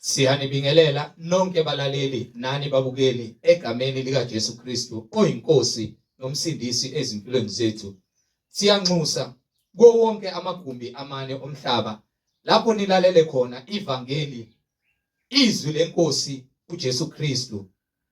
Siyanibingelela nonke balaleli nani babukeli egameni lika Jesu Kristu oyinkosi nomsindisi ezimpilweni zethu. Siyanxusa kuwo wonke amagumbi amane omhlaba lapho nilalele khona ivangeli, izwi lenkosi uJesu Kristu.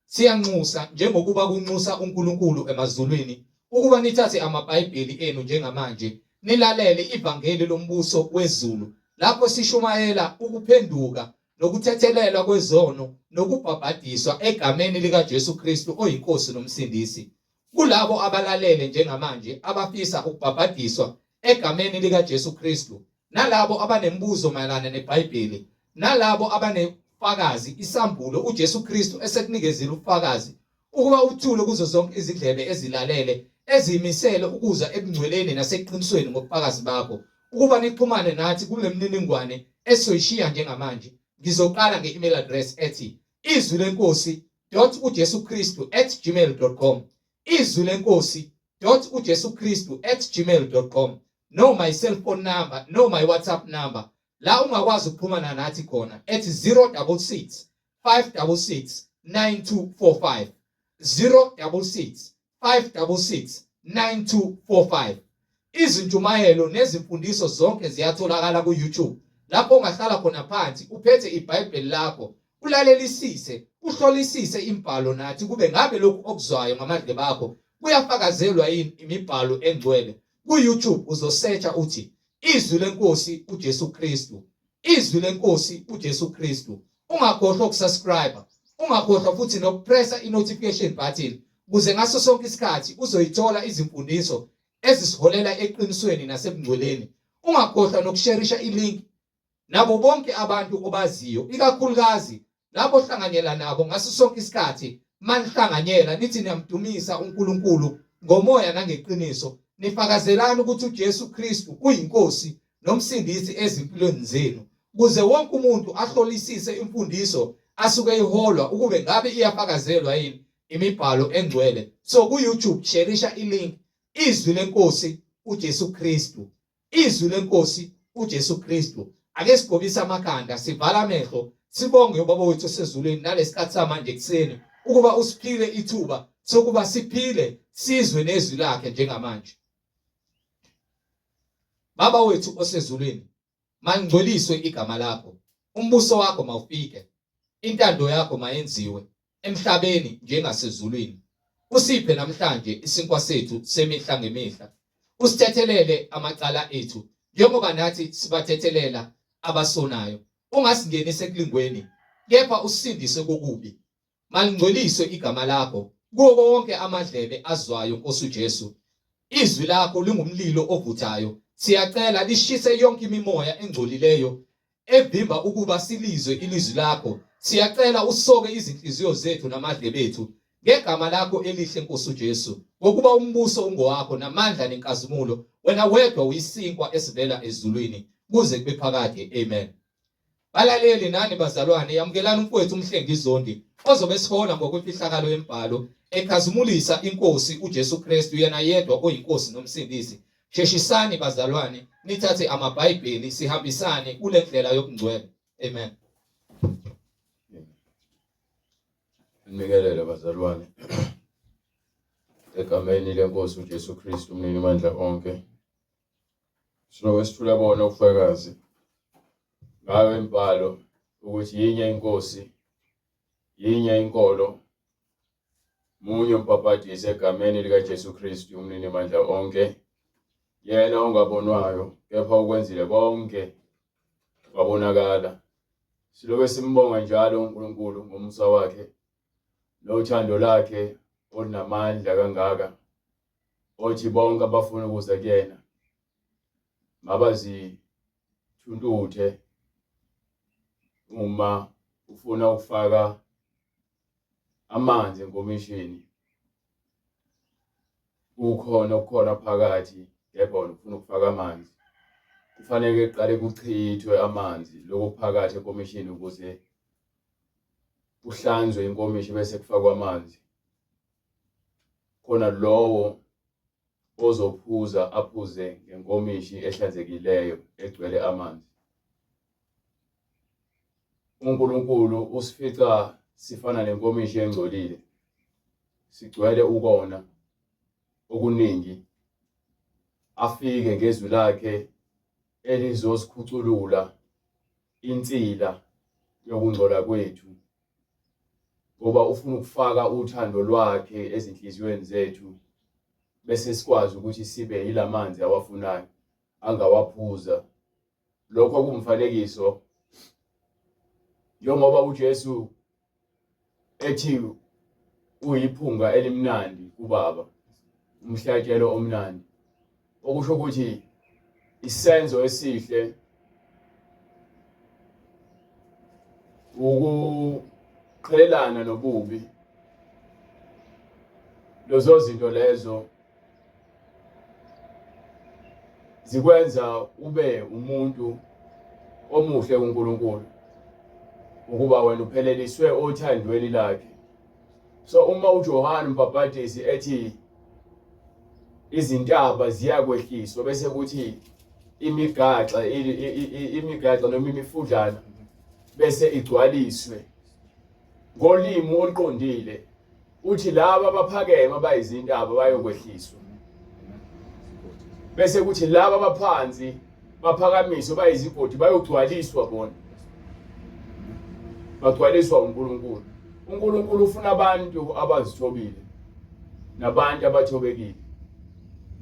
Siyanxusa njengokuba kunxusa uNkulunkulu emazulwini ukuba nithathe amabhayibheli enu njengamanje nilalele ivangeli lombuso wezulu lapho sishumayela ukuphenduka nokuthethelelwa kwezono nokubhabhadiswa egameni lika Jesu Kristu oyinkosi nomsindisi. Kulabo abalalele njengamanje abafisa ukubhabhadiswa egameni lika Jesu Kristu, nalabo abanembuzo mayelana neBhayibheli, nalabo abanefakazi isambulo uJesu Kristu esekunikezile ubufakazi ukuba uthule kuzo zonke izindlebe ezilalele ezimisele ukuza ebungcweleni naseqinisweni ngobufakazi bakho, ukuba nixhumane nathi kule mniningwane esoyishiya njengamanje. Ngizoqala nge-email address ethi izwilenkosi.ujesukristu@gmail.com, izwilenkosi.ujesukristu@gmail.com, no my cell phone number, no my WhatsApp number la ungakwazi ukuxhumana nathi khona ethi 066 566 9245, 066 566 9245. Izintshumayelo nezimfundiso zonke ziyatholakala ku-YouTube lapho ungahlala khona phansi uphethe iBhayibheli lakho ulalelisise, uhlolisise imbhalo nathi kube ngabe lokhu okuzwayo ngamadlebe akho kuyafakazelwa yini imibhalo engcwele. Ku-YouTube uzosearcha uthi izwi lenkosi uJesu Kristu, izwi lenkosi uJesu Kristu. Ungakhohlwa ukusubscribe, ungakhohlwa futhi nokupressa i-notification button ukuze ngaso sonke isikhathi uzoyithola izimfundiso ezisiholela eqinisweni nasebungcweleni. Ungakhohlwa nokusharisha ilink nabo bonke abantu obaziyo, ikakhulukazi labo ohlanganyela nabo ngaso sonke isikhathi. Manihlanganyela nithi niyamdumisa uNkulunkulu ngomoya nangeqiniso, nifakazelana ukuthi uJesu Kristu uyinkosi nomsindisi ezimpilweni zenu, ukuze wonke umuntu ahlolisise imfundiso asuke eyiholwa ukube ngabe iyafakazelwa yini imibhalo engcwele. So ku-YouTube sharisha ilink izwi lenkosi uJesu Kristu, izwi lenkosi uJesu Kristu. Ake sigobise amakhanda, sivala amehlo, sibonge ubaba wethu osezulwini nalesikhathi samanje kuseni ukuba usiphile ithuba sokuba siphile sizwe nezwi lakhe njengamanje. Baba wethu osezulwini, mangcweliswe igama lakho, umbuso wakho mawufike, intando yakho mayenziwe emhlabeni njengasezulwini. Usiphe namhlanje isinkwa sethu semihla ngemihla, usithethelele amacala ethu njengoba nathi sibathethelela abasonayo. Ungasingenise ekulingweni, kepha usindise kokubi. Malingcoliswe igama lakho kuwo wonke amadlebe azwayo Nkosi uJesu. Izwi lakho lingumlilo ovuthayo, siyacela lishise yonke imimoya engcolileyo evimba ukuba silizwe ilizwi lakho. Siyacela usoke izinhliziyo zethu namadlebe ethu ngegama lakho elihle Nkosi uJesu, ngokuba umbuso ungowakho namandla nenkazimulo, wena wedwa uyisinkwa esivela ezulwini kuze kube phakade. Amen. Balaleli nani bazalwane, yamukelani umfowethu uMhlengizondi ozobe sihola ngokwefihlakalo yembhalo ekhazimulisa inkosi uJesu Kristu yena yedwa oyinkosi nomsindisi. Sheshisani bazalwane, nithathe amabhayibheli sihambisane kule ndlela yokungcwele. Amen. Nikelele bazalwane egameni lenkosi uJesu Kristu umnini mandla onke. Sinokwesithula bona ubufakazi ngawe imbhalo ukuthi yinye inkosi, yinye inkolo, munye umbhabhadisi egameni lika Jesu Kristu umnini mandla onke, yena ongabonwayo kepha ukwenzile konke wabonakala. Silobe simbonga njalo uNkulunkulu ngomusa wakhe nothando lakhe olunamandla kangaka, othi bonke abafuna ukuza kuyena mabazithuntuthe. Uma ufuna ukufaka amanzi enkomishini, ukukhona phakathi, kepha ufuna ukufaka amanzi, kufanele kuqale kuchithwe amanzi lokho phakathi enkomishini ukuze uhlanzwe inkomishi bese kufakwa amanzi. Khona lowo ozophuza aphuze ngenkomishi ehlanzekileyo egcwele amanzi. uNkulunkulu usifica sifana nenkomishi engcolile, sigcwele ukona okuningi, afike ngezwi lakhe elizosikhuculula insila yokungcola kwethu, ngoba ufuna ukufaka uthando lwakhe ezinhliziyweni zethu, bese sikwazi ukuthi sibe yilamanzi awafunayo angawaphuza. Lokho kumfanekiso, njengoba uJesu ethi uyiphunga elimnandi kuBaba, umhlatshelo omnandi, okusho ukuthi isenzo esihle ukuqhelelana nobubi. Lezo zinto lezo zikwenza ube umuntu omuhle kuNkulunkulu, ukuba wena upheleliswe othandweni lakhe. So uma uJohane uMbhapatisi ethi izintaba ziyakwehliswa bese kuthi imigaxa noma imifudlana bese igcwaliswe ngolimi oluqondile, uthi laba abaphakeme abayizintaba bayokwehliswa, bese kuthi laba abaphansi baphakamiswe bayizigodi bayogcwaliswa bona, bagcwaliswa uNkulunkulu. uNkulunkulu ufuna abantu abazithobile nabantu abathobekile.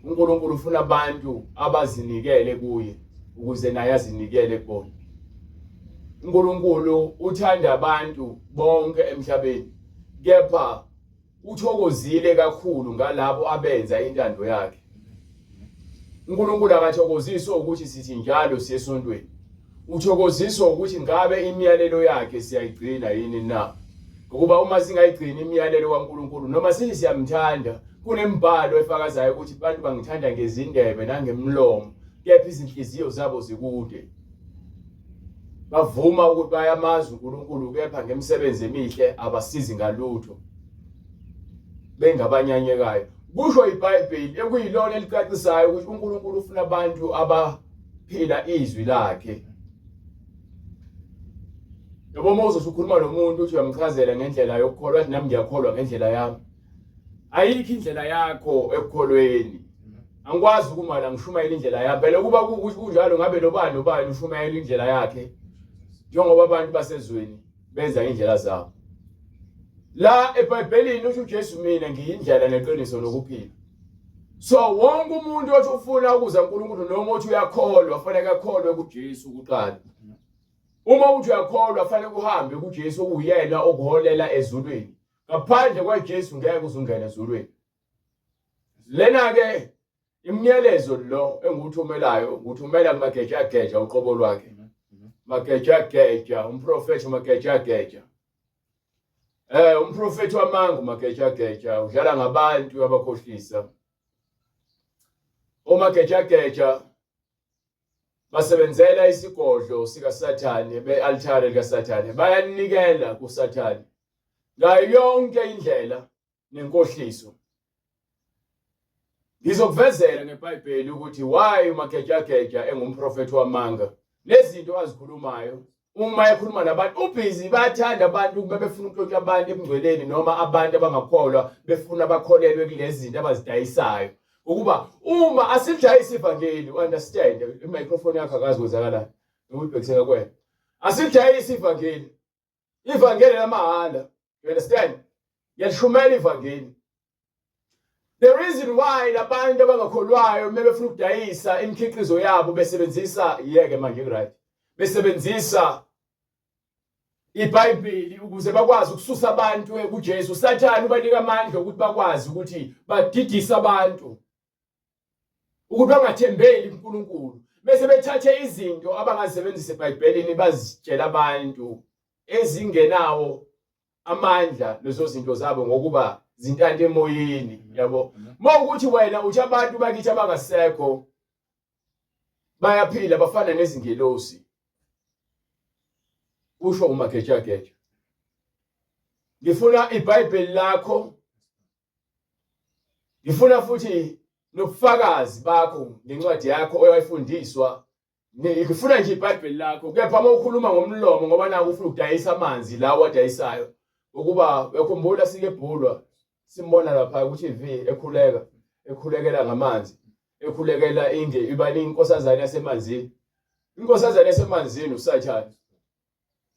uNkulunkulu ufuna abantu abazinikele kuye ukuze naye azinikele kubona. uNkulunkulu uthanda abantu bonke emhlabeni, kepha uthokozile kakhulu ngalabo abenza intando yakhe. uNkulunkulu akathokoziswa ukuthi sithi njalo siye esontweni, uthokoziswa ukuthi ngabe imiyalelo yakhe siyayigcina yini na. Ngoba uma singayigcini imiyalelo kaNkulunkulu noma sithi siyamthanda, kunembhalo efakazayo ukuthi abantu bangithanda ngezindebe nangemlomo, kepha izinhliziyo zabo zikude. Bavuma ukuthi bayamazi uNkulunkulu, kepha ngemisebenzi emihle abasizi ngalutho, bengabanyanyekayo. Kusho iBhayibheli ekuyilona elicacisayo ukuthi uNkulunkulu ufuna abantu abaphila izwi lakhe. Yabo Moses ukhuluma nomuntu uthi uyamchazela ngendlela yokukholwa, athi nami ngiyakholwa ngendlela yami. Ayikho indlela yakho ekukholweni. Angikwazi ukumala ngishumayela indlela yami. Phela kuba kunjalo ngabe nobani ushumayela indlela yakhe, njengoba abantu basezweni benza indlela zabo. La eBhayibhelini uthi uJesu mina ngiyindlela neqiniso nokuphila. So wonke umuntu othi ufuna ukuza kuNkulunkulu noma othi uyakholwa fanele akholwe kuJesu kuqala. Uma uthi uyakholwa fanele uhambe kuJesu okuyena okuholela ezulwini. Ngaphandle kwaJesu ngeke uzungene ezulwini. Lena ke imiyalezo lo enguthumelayo, nguthumela kumageja uqobo lwakhe. Mageja, umprofeti mageja. Umprofeti wamanga mageja, udlala ngabantu abakhohlisa. Omageja basebenzela isigodlo sikaSathane, be-altare likaSathane, bayanikela kuSathane ngayo yonke indlela nenkohliso. Ngizokuvezela ngeBhayibheli ukuthi why umageja engumprofeti wamanga, lezinto azikhulumayo. Uma ekhuluma nabantu ubhizi, bayathanda abantu ukuba befuna ukuxoxa abantu ebungcweleni noma abantu abangakholwa befuna bakholelwe kulezi zinto abazidayisayo. Ukuba uma asidayisa ivangeli, understand, imicrophone yakho akazikwenzakala ngikubhekisela kwena. Asidayisa ivangeli lamahala, you understand? Yalishumela ivangeli. The reason why labantu abangakholwayo befuna ukudayisa imikhiqizo yabo besebenzisa yeke manje right, besebenzisa iBhayibheli ukuze bakwazi ukususa abantu kuJesu. uSathane ubanika amandla ukuthi bakwazi ukuthi badidise abantu ukuthi bangathembeli uNkulunkulu, bese bethathe izinto abangazisebenzisa eBhayibhelini bazitshela abantu ezingenawo amandla lezo zinto zabo ngokuba zintanta emoyeni, yabo. Mawukuthi wena uthi abantu bakithi abangasekho bayaphila bafana nezingelosi, usho umageja. Ngifuna iBhayibheli lakho, ngifuna futhi nobufakazi bakho ngencwadi yakho oyayifundiswa ngifuna nje iBhayibheli lakho kepha uma ukhuluma ngomlomo ngoba naku ufuna ukudayisa amanzi la wadayisayo ukuba uyakhumbula sike ebhulwa simbona lapha ukuthi ekhulekela ngamanzi ekhulekela ibani inkosazana yasemanzini inkosazana yasemanzini uSathane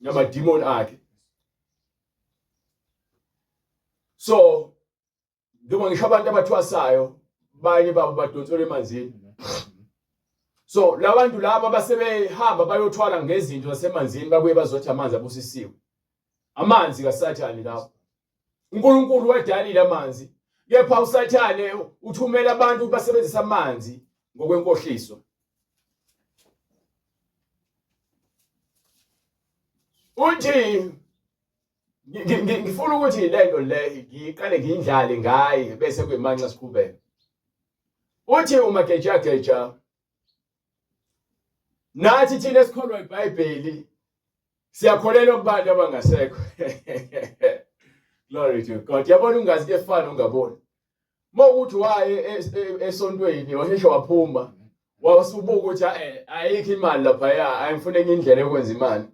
namademon akhe so njengoba ngisho abantu abathwasayo banye babo badonsela emanzini so labantu laba basebehamba bayothwala ngezinto zasemanzini babuye bazothi amanzi abusisiwe amanzi kaSathane lawo uNkulunkulu wadalile amanzi kepha uSathane uthumela abantu basebenzisa amanzi ngokwenkohliso uthi ngifuna ukuthi lento le ngiqale ngindlale ngaye bese kuyimanxa siqhubeka uthi umageja nathi thina esikholwa iBhayibheli siyakholelwa kubantu abangasekho glory to God yabona ungazi efana ungaboni mokuthi waye esontweni washeshe waphuma wasubuka ukuthi ayikho imali lapha ya ayimfune enye indlela yokwenza imali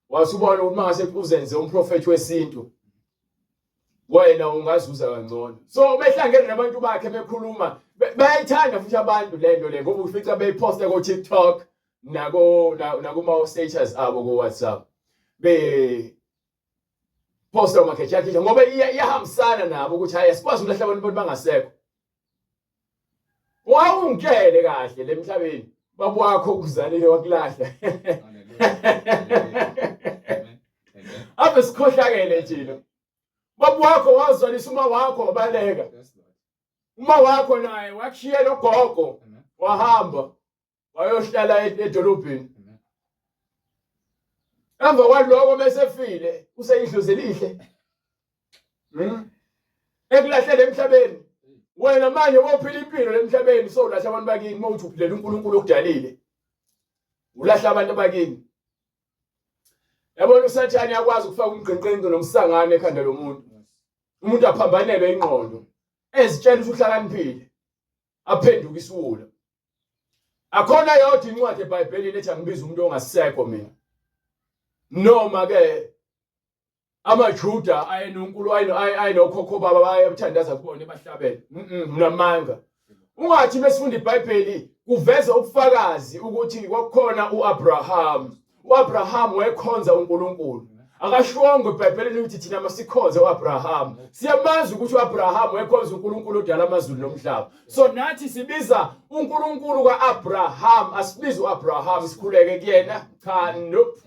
wasubona ukuthi mase uzenze umprofeti wesintu wena ungazuza kangcono so behlangene nabantu bakhe bekhuluma bayayithanda futhi abantu lento le ngoba ufica beyiposta ku TikTok nakuma status abo ku WhatsApp be posta umageja ngoba iyahambisana nabo ukuthi hayi asikwazi ukulahla abantu bangasekho wawungele kahle lemhlabeni babwakho kuzalile wakulahla abe sikhohlakele thina babwakho wazalisa uma wakho wabaleka uma wakho naye wakushiya nogogo wahamba wayohlala edolobheni emva kwaloko mesefile useyidluzelihle ekulahlele emhlabeni wena manje wophila impilo lemhlabeni so ulahla abantu bakini mawuthi uphilela uNkulunkulu okudalile ulahla abantu bakini yabona uSathane yakwazi ukufaka umgqengqenqe nomsangane ekhanda lomuntu umuntu aphambanelwe ingqondo ezitshela ukuthi uhlakaniphile aphenduka isiwula akhona yodwa incwadi eBhayibhelini ethi angibiza umuntu ongasekho mina noma ke amaJuda ayenonkulu ayinokhokho baba bayabuthandaza kubona ebahlabele mnamanga ungathi mesifunda iBhayibheli kuveza ubufakazi ukuthi kwakukhona uAbraham wayekhonza uNkulunkulu akashongo eBhayibhelini ukuthi thina masikhonze uAbraham siyamazi ukuthi uAbraham wayekhonza uNkulunkulu odala amazulu nomhlaba so nathi sibiza uNkulunkulu kaAbraham asibiza uAbraham sikhuleke kuyena cha nope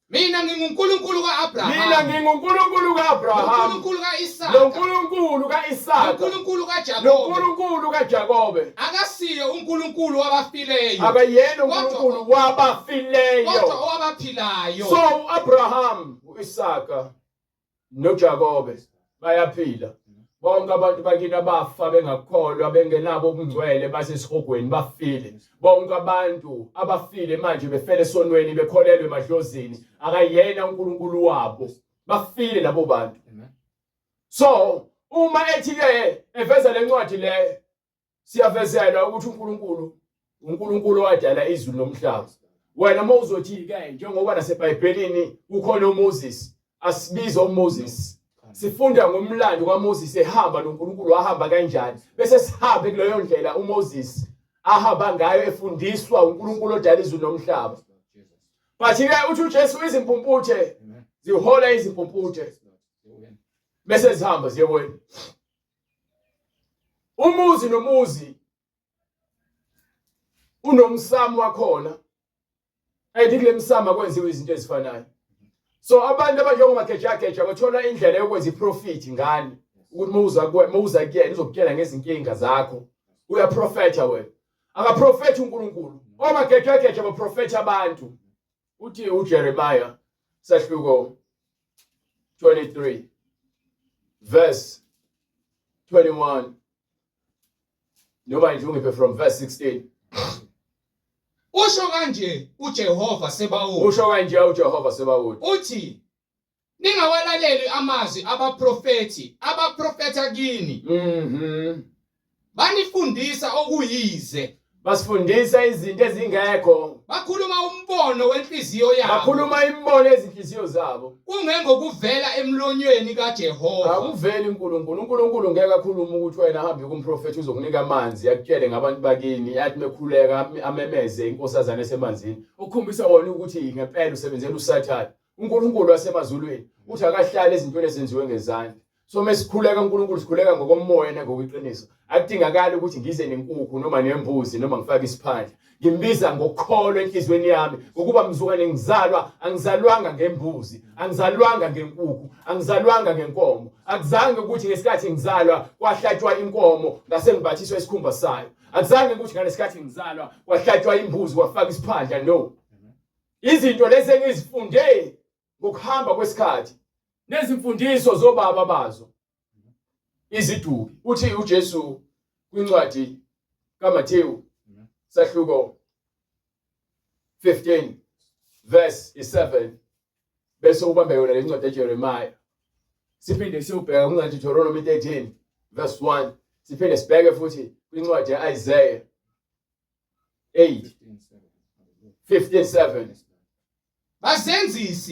mina nginguNkulunkulu kaAbraham mina nginguNkulunkulu kaAbraham uNkulunkulu kaIsaka noNkulunkulu kaIsaka uNkulunkulu kaJakobe noNkulunkulu kaJakobe akasiyo uNkulunkulu wabafileyo akayena uNkulunkulu wabafileyo kodwa owabaphilayo so uAbraham uIsaka noJakobe bayaphila bonke abantu bakini abafa bengakholwa bengenabo ubungcwele basesihogweni bafile bonke abantu abafile manje befele esonweni bekholelwe emadlozini akayena uNkulunkulu wabo bafile labo bantu so uma ethi ke eveza lencwadi le siyavezela ukuthi uNkulunkulu wadala izulu nomhlaba wena mawuzothi ke njengoba naseBhayibhelini ukhona uMoses asibiza uMoses sifunda ngomlando kaMoses ehamba noNkulunkulu wahamba kanjani bese sihambe kuleyo ndlela uMoses ahamba ngayo efundiswa uNkulunkulu odala izulu nomhlaba but ke uthi uJesu izimpumputhe zihola izimpumputhe bese zihamba ziyewena umuzi nomuzi unomsamo wakhona ayithi kule msamo kwenziwe izinto ezifanayo so abantu abanjengomageja bathola indlela yokwenza iprofit ngani ukuthi mawuza kuyena uzokutshela ngezinkinga zakho uyaprofeta wena akaprofeta uNkulunkulu omageja baprofeta abantu uthi uJeremiah sahluko 23 verse 21 noma nje ungiphe from verse 16 usho kanje uJehova Sebawothi uthi ningawalaleli amazwi abaprofeta kini banifundisa okuyize basifundisa izinto ezingekho bakhuluma umbono wenhliziyo yabo bakhuluma imbono ezinhliziyo zabo. kungengokuvela emlonyweni kaJehova. Akuveli uNkulunkulu ngeke akhulume ukuthi wena hambe kumprofeti uzokunika amanzi akutshele ngabantu bakini athi mekhuleka amemeze inkosazana esemanzini. Ukukhombisa wona ukuthi ngempela usebenzela uSathane. uNkulunkulu wasemazulwini uthi akahlala ezintweni ezenziwe ngezandla. So mesikhuleka uNkulunkulu sikhuleka ngokomoya nangokuqiniso. Akudingakala ukuthi ngize nenkukhu noma nembuzi noma ngifake isiphandla. Ngimbiza ngokholwa enhlizweni yami ukuba mzukwane ngizalwa angizalwanga ngembuzi, angizalwanga ngenkukhu, angizalwanga ngenkomo. Akuzange ukuthi ngesikhathi ngizalwa kwahlatshwa inkomo ngase ngibathiswa isikhumba sayo. Akuzange ukuthi ngesikhathi ngizalwa kwahlatshwa imbuzi kwafaka isiphandla. No. Izinto lezi engizifunde ngokuhamba kwesikhathi nezimfundiso zobaba bazo izidubi. Uthi uJesu kwincwadi kaMathewu sahluko 15 verse 7 bese ubambe yona le ncwadi kaJeremiah. Siphinde siyobheka kwincwadi kaDuteronomy 13 verse 1. Siphinde sibheke futhi kwincwadi kaIsaiah 15:7.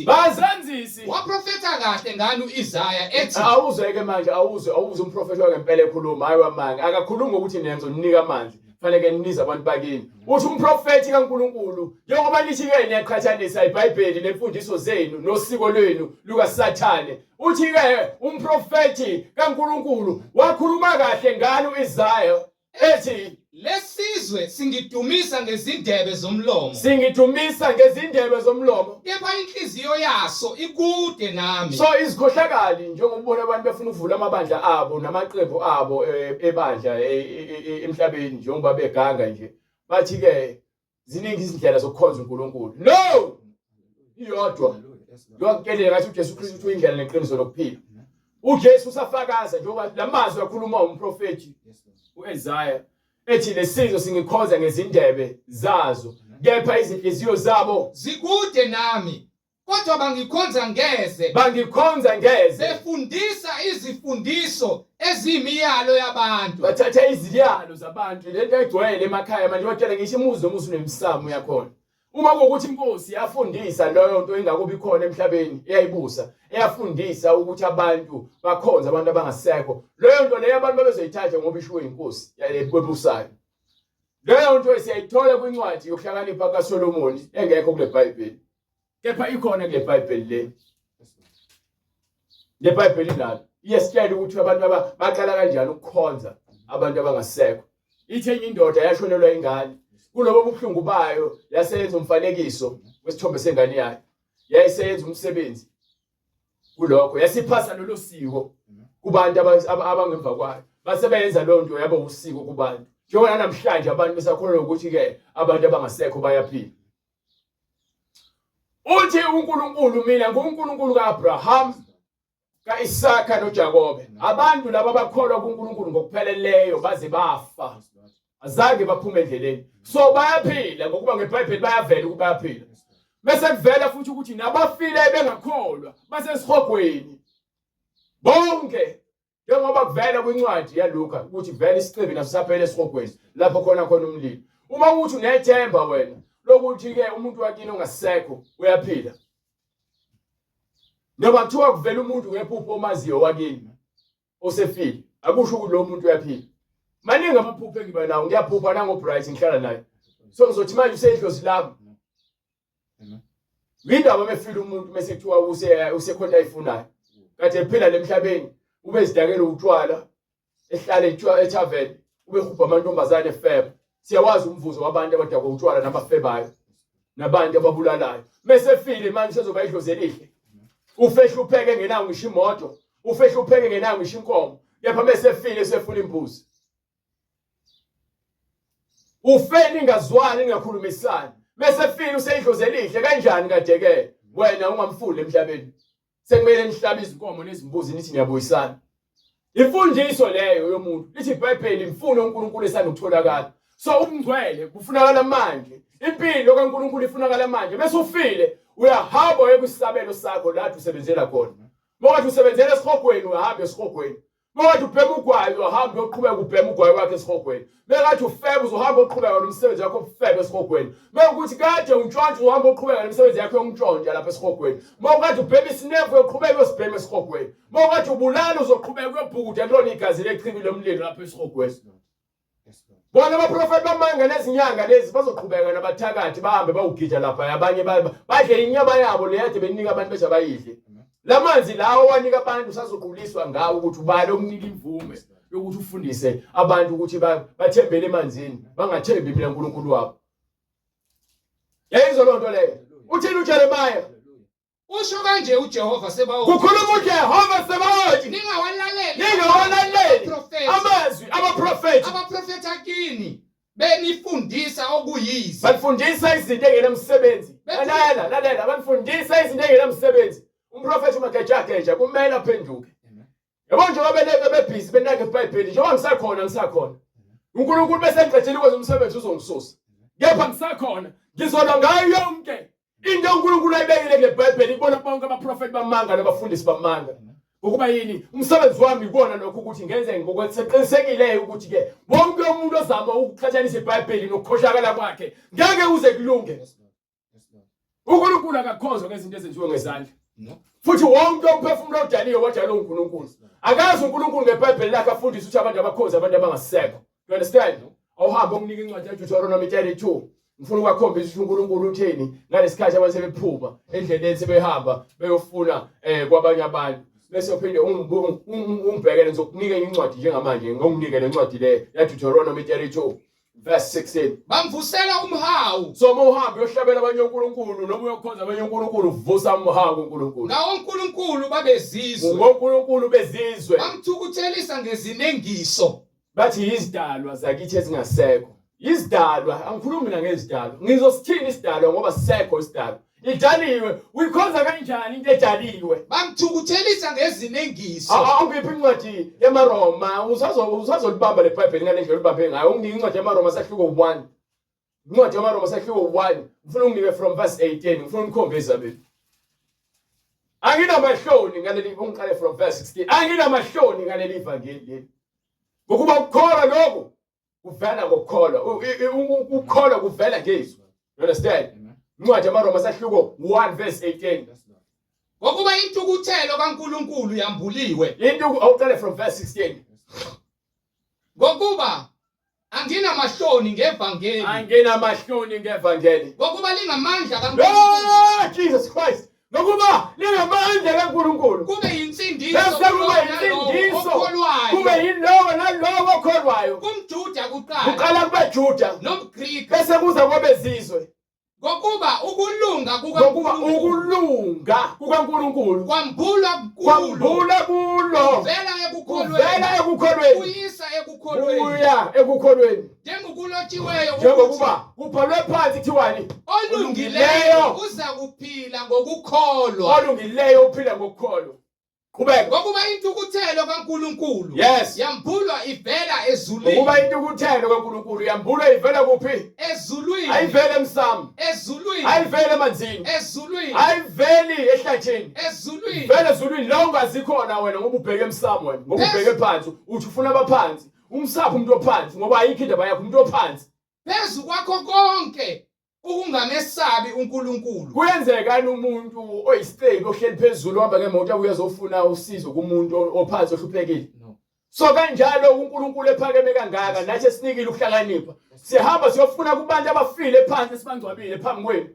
Bazenzisi waprofeta kahle ngani uIsaya ethi awuzeke manje awuze umprofeti wakempela ekhuluma hayi wamanga akakhuluma ukuthi nenzo ninika amanzi fanele nize abantu bakini. Uthi umprofeti kaNkulunkulu njengoba lithi ke niyaqhathanisa iBhayibheli nemfundiso zenu nosiko lwenu lukaSathane. Uthi ke umprofeti kaNkulunkulu wakhuluma kahle ngani uIsaya ethi lesizwe singidumisa ngezindebe zomlomo. Singidumisa ngezindebe zomlomo. Kepha inhliziyo yaso ikude nami. So izikhohlakali njengobona abantu befuna ukuvula amabandla abo namaqembu abo ebandla emhlabeni njengoba beganga nje. Bathi ke ziningi izindlela zokukhonza uNkulunkulu. No! Iyodwa. Lokukele ngathi uJesu Kristu uyindlela neqiniso lokuphila. uJesu usafakaza njengoba lamazwi akhuluma umprofeti uIsaiah ethi lesizwe singikhonza ngezindebe zazo kepha izinhliziyo zabo zikude nami kodwa bangikhonza ngeze befundisa izifundiso ezimiyalo yabantu. Bathatha iziyalo zabantu lento egcwele emakhaya manje batshela ngisho imuzi nomuzi unemsamo yakhona. Uma kuwukuthi inkosi yafundisa leyo nto ingakubi khona emhlabeni eyayibusa eyafundisa ukuthi abantu bakhonza abantu abangasekho, leyo nto leyo abantu babezoyithatha ngoba ishiwo inkosi yayibusayo. Leyo nto siyayithola kwincwadi yokuhlakanipha kaSolomoni engekho kule Bhayibheli. Kepha ikhona kule Bhayibheli le Bhayibheli nalo iyasitshela ukuthi abantu baqala kanjani ukukhonza abantu abangasekho. Ithi enye indoda yashonelwa ingane kulobo buhlungu bayo yaseyenza umfanekiso wesithombe sengane yakhe. Yayiseyenza umsebenzi kulokho yasiphasa lolo siko kubantu abangemva kwayo. Basebenza lo nto yabo usiko kubantu. Njengoba namhlanje abantu besakholwa ukuthi ke abantu abangasekho bayaphila. Uthi uNkulunkulu mina nguNkulunkulu kaAbraham, kaIsaka noJakobe. Abantu laba bakholwa kuNkulunkulu ngokupheleleyo baze bafa. Azange baphume endleleni. So bayaphila ngokuba ngeBhayibheli bayavela ukuba bayaphila. Bese kuvela futhi ukuthi nabafile bengakholwa basesihogweni. Bonke njengoba kuvela kwincwadi yaLuka ukuthi vele isiqibi nasaphele esihogweni lapho khona umlilo. Uma uthi unethemba wena lokuthi ke umuntu wakini ongasekho uyaphila. Noma kuthiwa kuvela umuntu ngephupho omaziyo wakini osefile akusho ukuthi lo muntu uyaphila. Maningi amaphupho engiba nawo ngiyaphupha nangoBright ngihlala naye. So ngizothi manje usedlozi lami. Ngindaba mefile umuntu bese kuthiwa usekhona ayifunayo. Kade ephila lemhlabeni ube ezidakela utshwala ehlale ethaveni ube khupha amantombazane efeba. Siyawazi umvuzo wabantu abadakwa utshwala nabafebayo nabantu ababulalayo. Bese file manje sezoba idlozi elihle. Ufehlupheke ngenawo ngisho imoto, ufehlupheke ngenawo ngisho inkomo. Kepha bese file sefuna imbuzi. Ufeni ngazwani ningakhulumisani. Bese file useyidlozi elihle kanjani kade ke wena ungamfuni emhlabeni. Sekumele nihlabe izinkomo nezimbuzi nithi niyabuyisana. Imfundiso leyo yomuntu. Lithi iBhayibheli imfuno uNkulunkulu esanokutholakala. So ukungcwele kufunakala manje. Impilo kaNkulunkulu ifunakala manje. Bese ufile uyahamba uye kwisabelo sakho lapho usebenzela khona. Mokuthi usebenzela esihogweni uyahamba esihogweni. Mawuthi ubhema ugwayi uhambe uqhubeka ubhema ugwayi wakhe esihogweni. Mekathi ufebe uzohamba uqhubeka nomsebenzi wakho ufebe esihogweni. Mekuthi kade untshontshe uhambe uqhubeka nomsebenzi yakho yokuntshontsha lapha esihogweni. Mawukathi ubhema isinefu uyoqhubeka uyosibhema esihogweni. Mawukathi ubulala uzoqhubeka uyobhukuda lona igazi lechibile lomlilo lapha esihogweni. Bona abaprofeti bamanga nezinyanga lezi bazoqhubeka nabathakathi bahambe bawugida lapha abanye badle inyama yabo leyade benika abantu bese bayidle. Lamanzi lawo wanika abantu sazoquliswa ngawo ukuthi ubale okunika imvume yokuthi ufundise abantu ukuthi bathembele emanzini bangathembi mina uNkulunkulu wabo. Yayizo lonto leyo. Uthini uJeremiah? Usho kanje uJehova Sebawothi. Kukhuluma uJehova Sebawothi. Ningawalaleli amazwi abaprofeti. Abaprofeti akini benifundisa okuyize. Bafundisa izinto engenamsebenzi. Lalela bafundisa izinto engenamsebenzi. Umprofeti uMagajageja kumele aphenduke. Yabona nje babeleke bebhizi benake iBhayibheli njengoba ngisakhona. uNkulunkulu bese ngiqedile kwenza umsebenzi uzongisusa. Kepha ngisakhona. Ngizolwa ngayo yonke into uNkulunkulu ayibekile kule Bhayibheli ibona bonke abaprofeti bamanga nabafundisi bamanga. Ukuba yini umsebenzi wami ikona lokho ukuthi ngenze ngokweqinisekileyo ukuthi ke wonke umuntu ozama ukuqhathanisa iBhayibheli nokukhoshakala kwakhe ngeke uze kulunge. uNkulunkulu akakhonzwa ngezinto ezenziwe ngezandla. Futhi wonke umphefumulo odaliwe wadalwe uNkulunkulu. Akazi uNkulunkulu ngeBhayibheli lakhe afundisa ukuthi abantu abakhonza abantu abangasekho. You understand? Awuhambe ukunika incwadi yaDeuteronomy 32. Ngifuna ukukhombisa ukuthi uNkulunkulu utheni ngalesikhathi abantu sebephuma endleleni sebehamba beyofuna kwabanye abantu. Bese uphinde umbhekele ngizokunika incwadi njengamanje ngokunikele incwadi le yaDeuteronomy 32 verse 16. Bamvusela umhawu. So mawuhambe uyohlabela abanye uNkulunkulu noma uyokhonza abanye uNkulunkulu vusa umhawu uNkulunkulu. Nawo uNkulunkulu babezizwe. uNkulunkulu bezizwe. Bamthukuthelisa ngezinengiso. Bathi izidalwa zakithi ezingasekho. Izidalwa angikhulumi mina ngezidalwa. Ngizosithini isidalwa ngoba sisekho isidalwa. Idaliwe uyikhonza kanjani into edaliwe? Bamthukuthelisa ngezinengiso. Awungiphi incwadi yamaRoma usazolibamba leBhayibheli ngale ndlela ulibambe ngayo. Unginike incwadi yamaRoma sahluko 1. Incwadi yamaRoma sahluko 1. Ngifuna unginike from verse 18. Ngifuna ukukhombisa mina. Anginamahloni ngaleli ungiqale from verse 16. Anginamahloni ngaleli ivangeli. Ngokuba ukukholwa lokho kuvela ngokukholwa. Ukukholwa kuvela ngezwi. You understand? Incwadi yamaRoma sahluko 1 verse 18. Ngokuba intukuthelo kaNkulunkulu yambuliwe. Awuqale from verse 16. Ngokuba anginamahloni ngevangeli. Anginamahloni ngevangeli. Ngokuba lingamandla kaNkulunkulu. Jesus Christ. Ngokuba lingamandla kaNkulunkulu. Kube yinsindiso okholwayo. Kube yilowo nalowo okholwayo. kumJuda kuqala. Uqala kubaJuda nomGriki. bese kuza kwabezizwe. Ngokuba ukulunga kukaNkulunkulu kwambulwa kulo vela ekukholweni uyisa ekukholweni uya ekukholweni njengokulotshiweyo njengokuba kubhalwe phansi kuthiwani olungileyo uza kuphila ngokukholwa. Olungileyo uphila ngokukholwa. Qhubeka. Ngokuba intukuthelo kaNkulunkulu Yes. yambulwa ivela ezulwini. Ngokuba intukuthelo kaNkulunkulu yambulwa ivela kuphi? Ezulwini. Ayivele emsamo. Ezulwini. Ayivele emanzini. Ezulwini. Ayiveli ehlathini. Ezulwini. Vele ezulwini la ungazikhona wena ngoba ubheke emsamo wena. Ngoba ubheke phansi uthi ufuna abaphansi. Umsapho umuntu ophansi ngoba ayikho indaba yakho umuntu ophansi. Phezu kwakho konke ukungamesabi uNkulunkulu. Kuyenzekani umuntu oyistable ohleli phezulu ohamba ngemoto abuye azofuna usizo kumuntu ophansi ohluphekile? No. So kanjalo uNkulunkulu ephakeme kangaka nathi esinikile ukuhlakanipha. Sihamba siyofuna kubantu abafile phansi sibangcwabile phambi kwenu.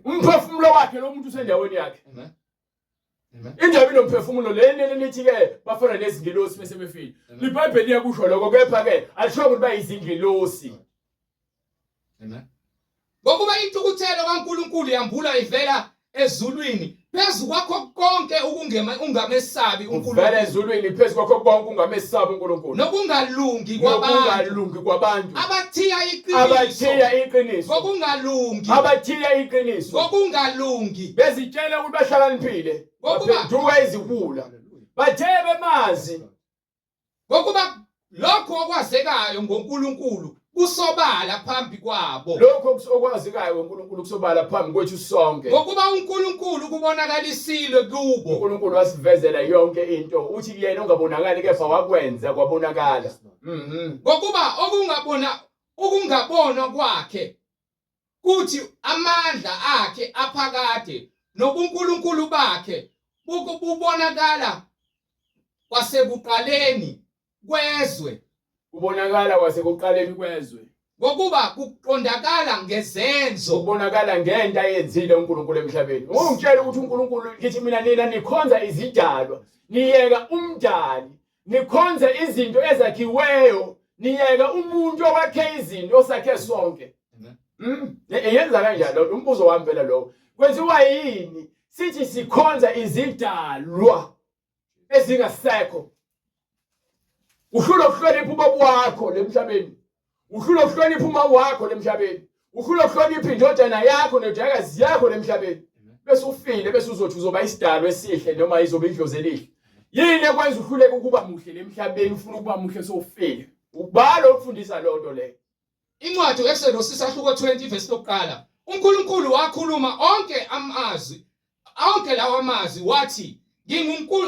Umphefumulo wakhe lo muntu usendaweni yakhe. Amen. Indaba inomphefumulo leni lithi ke bafana nezingilosi bese befile. IBhayibheli yakusho lokho kepha ke alisho ukuthi bayizingilosi. Amen. Ngokuba intukuthelo kaNkulunkulu yambula ivela ezulwini phezu kwakho konke ungamesabi uNkulunkulu. Vele ezulwini phezu kwakho konke ungamesabi uNkulunkulu. Nokungalungi kwabantu. Abathiya iqiniso. Ngokungalungi. Abathiya iqiniso. Ngokungalungi. Bezitshela ukuthi bahlakaniphile. Baphenduka iziwula. Bathebe mazi. Ngokuba lokho okwazekayo ngoNkulunkulu kusobala phambi kwabo. Lokho okusokwazikayo uNkulunkulu kusobala phambi kwethu sonke. Ngokuba uNkulunkulu kubonakalisile kubo. uNkulunkulu wasivezela yonke into uthi kuyena ungabonakali kepha wakwenza kwabonakala. Ngokuba okungabonwa kwakhe kuthi amandla akhe aphakade nobuNkulunkulu bakhe bubonakala kwasekuqaleni kwezwe. Ubonakala kwasekuqaleni kwezwe. Ngokuba kuqondakala ngezenzo. Ubonakala ngento ayenzile uNkulunkulu emhlabeni. Ungitshela ukuthi uNkulunkulu lithi mina nina nikhonza izidalwa, niyeka umdali, nikhonza izinto ezakhiweyo, niyeka umuntu owakhe izinto osakhe sonke. Yenza kanjalo umbuzo wami phela lo. Kwenziwa yini sithi sikhonza izidalwa ezingasekho? Uhlula ukuhlonipha ubaba wakho lemhlabeni. Uhlula ukuhlonipha uma wakho lemhlabeni. Uhlula ukuhlonipha indodana yakho nendodakazi yakho lemhlabeni. Bese ufile bese uzothi uzoba isidalwa esihle noma izoba idlozi elihle. Yini ekwenza uhluleke ukuba muhle lemhlabeni ufuna ukuba muhle sowufile? Ubalo ukufundisa lonto le. Incwadi yeExodus isahluko 20 verse lokuqala. uNkulunkulu wakhuluma onke lawa amazwi wathi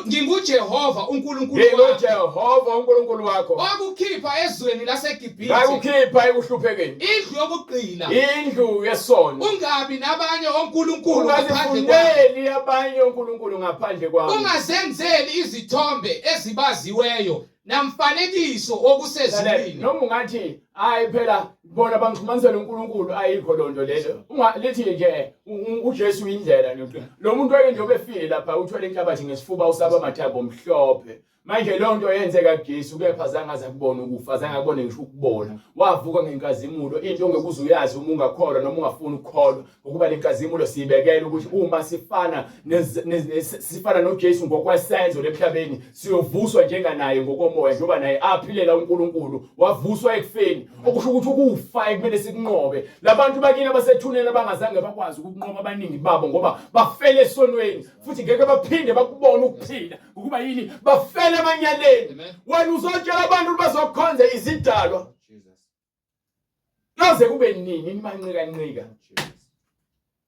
nginguJehova uNkulunkulu wakho. Ngingujehova uNkulunkulu wakho. Wakukhipha ezweni laseGibhithe. Ngakukhipha ekuhluphekeni. Indlu yokugqila. Indlu yesono. Ungabi nabanye onkulunkulu ngaphandle kwakho. Abanye onkulunkulu ngaphandle kwakho. Ungazenzeli izithombe ezibaziweyo namfanekiso okusezulwini. Noma ungathi hayi phela bona bangixhumanisela uNkulunkulu ayikho lonto leyo. Lithi nje uJesu indlela lo muntu oke nje obefile lapha uthwele inhlabathi ngesifuba usaba amathambo omhlophe. Manje lonto yenzeka kuJesu kepha zange azakubona ukufa, zange akubone ngisho ukubona. Wavuka ngenkazimulo, into ongekuze uyazi uma ungakholwa noma ungafuni ukukholwa, ukuba lenkazimulo siyibekela ukuthi uma sifana noJesu ngokwesenzo lemhlabeni, siyovuswa njenganaye ngokomoya njengoba naye aphilela uNkulunkulu, wavuswa ekufeni. Okusho ukuthi ukufa ekumele sikunqobe. Labantu bakini abasethunela bangazange bakwazi ukunqoba abaningi babo ngoba bafele esonweni, futhi ngeke baphinde bakubone ukuphila. Ukuba yini bafele emanyaleni. Wena uzotshela abantu bazokhonza izidalwa. Kaze kube nini imancika ncika.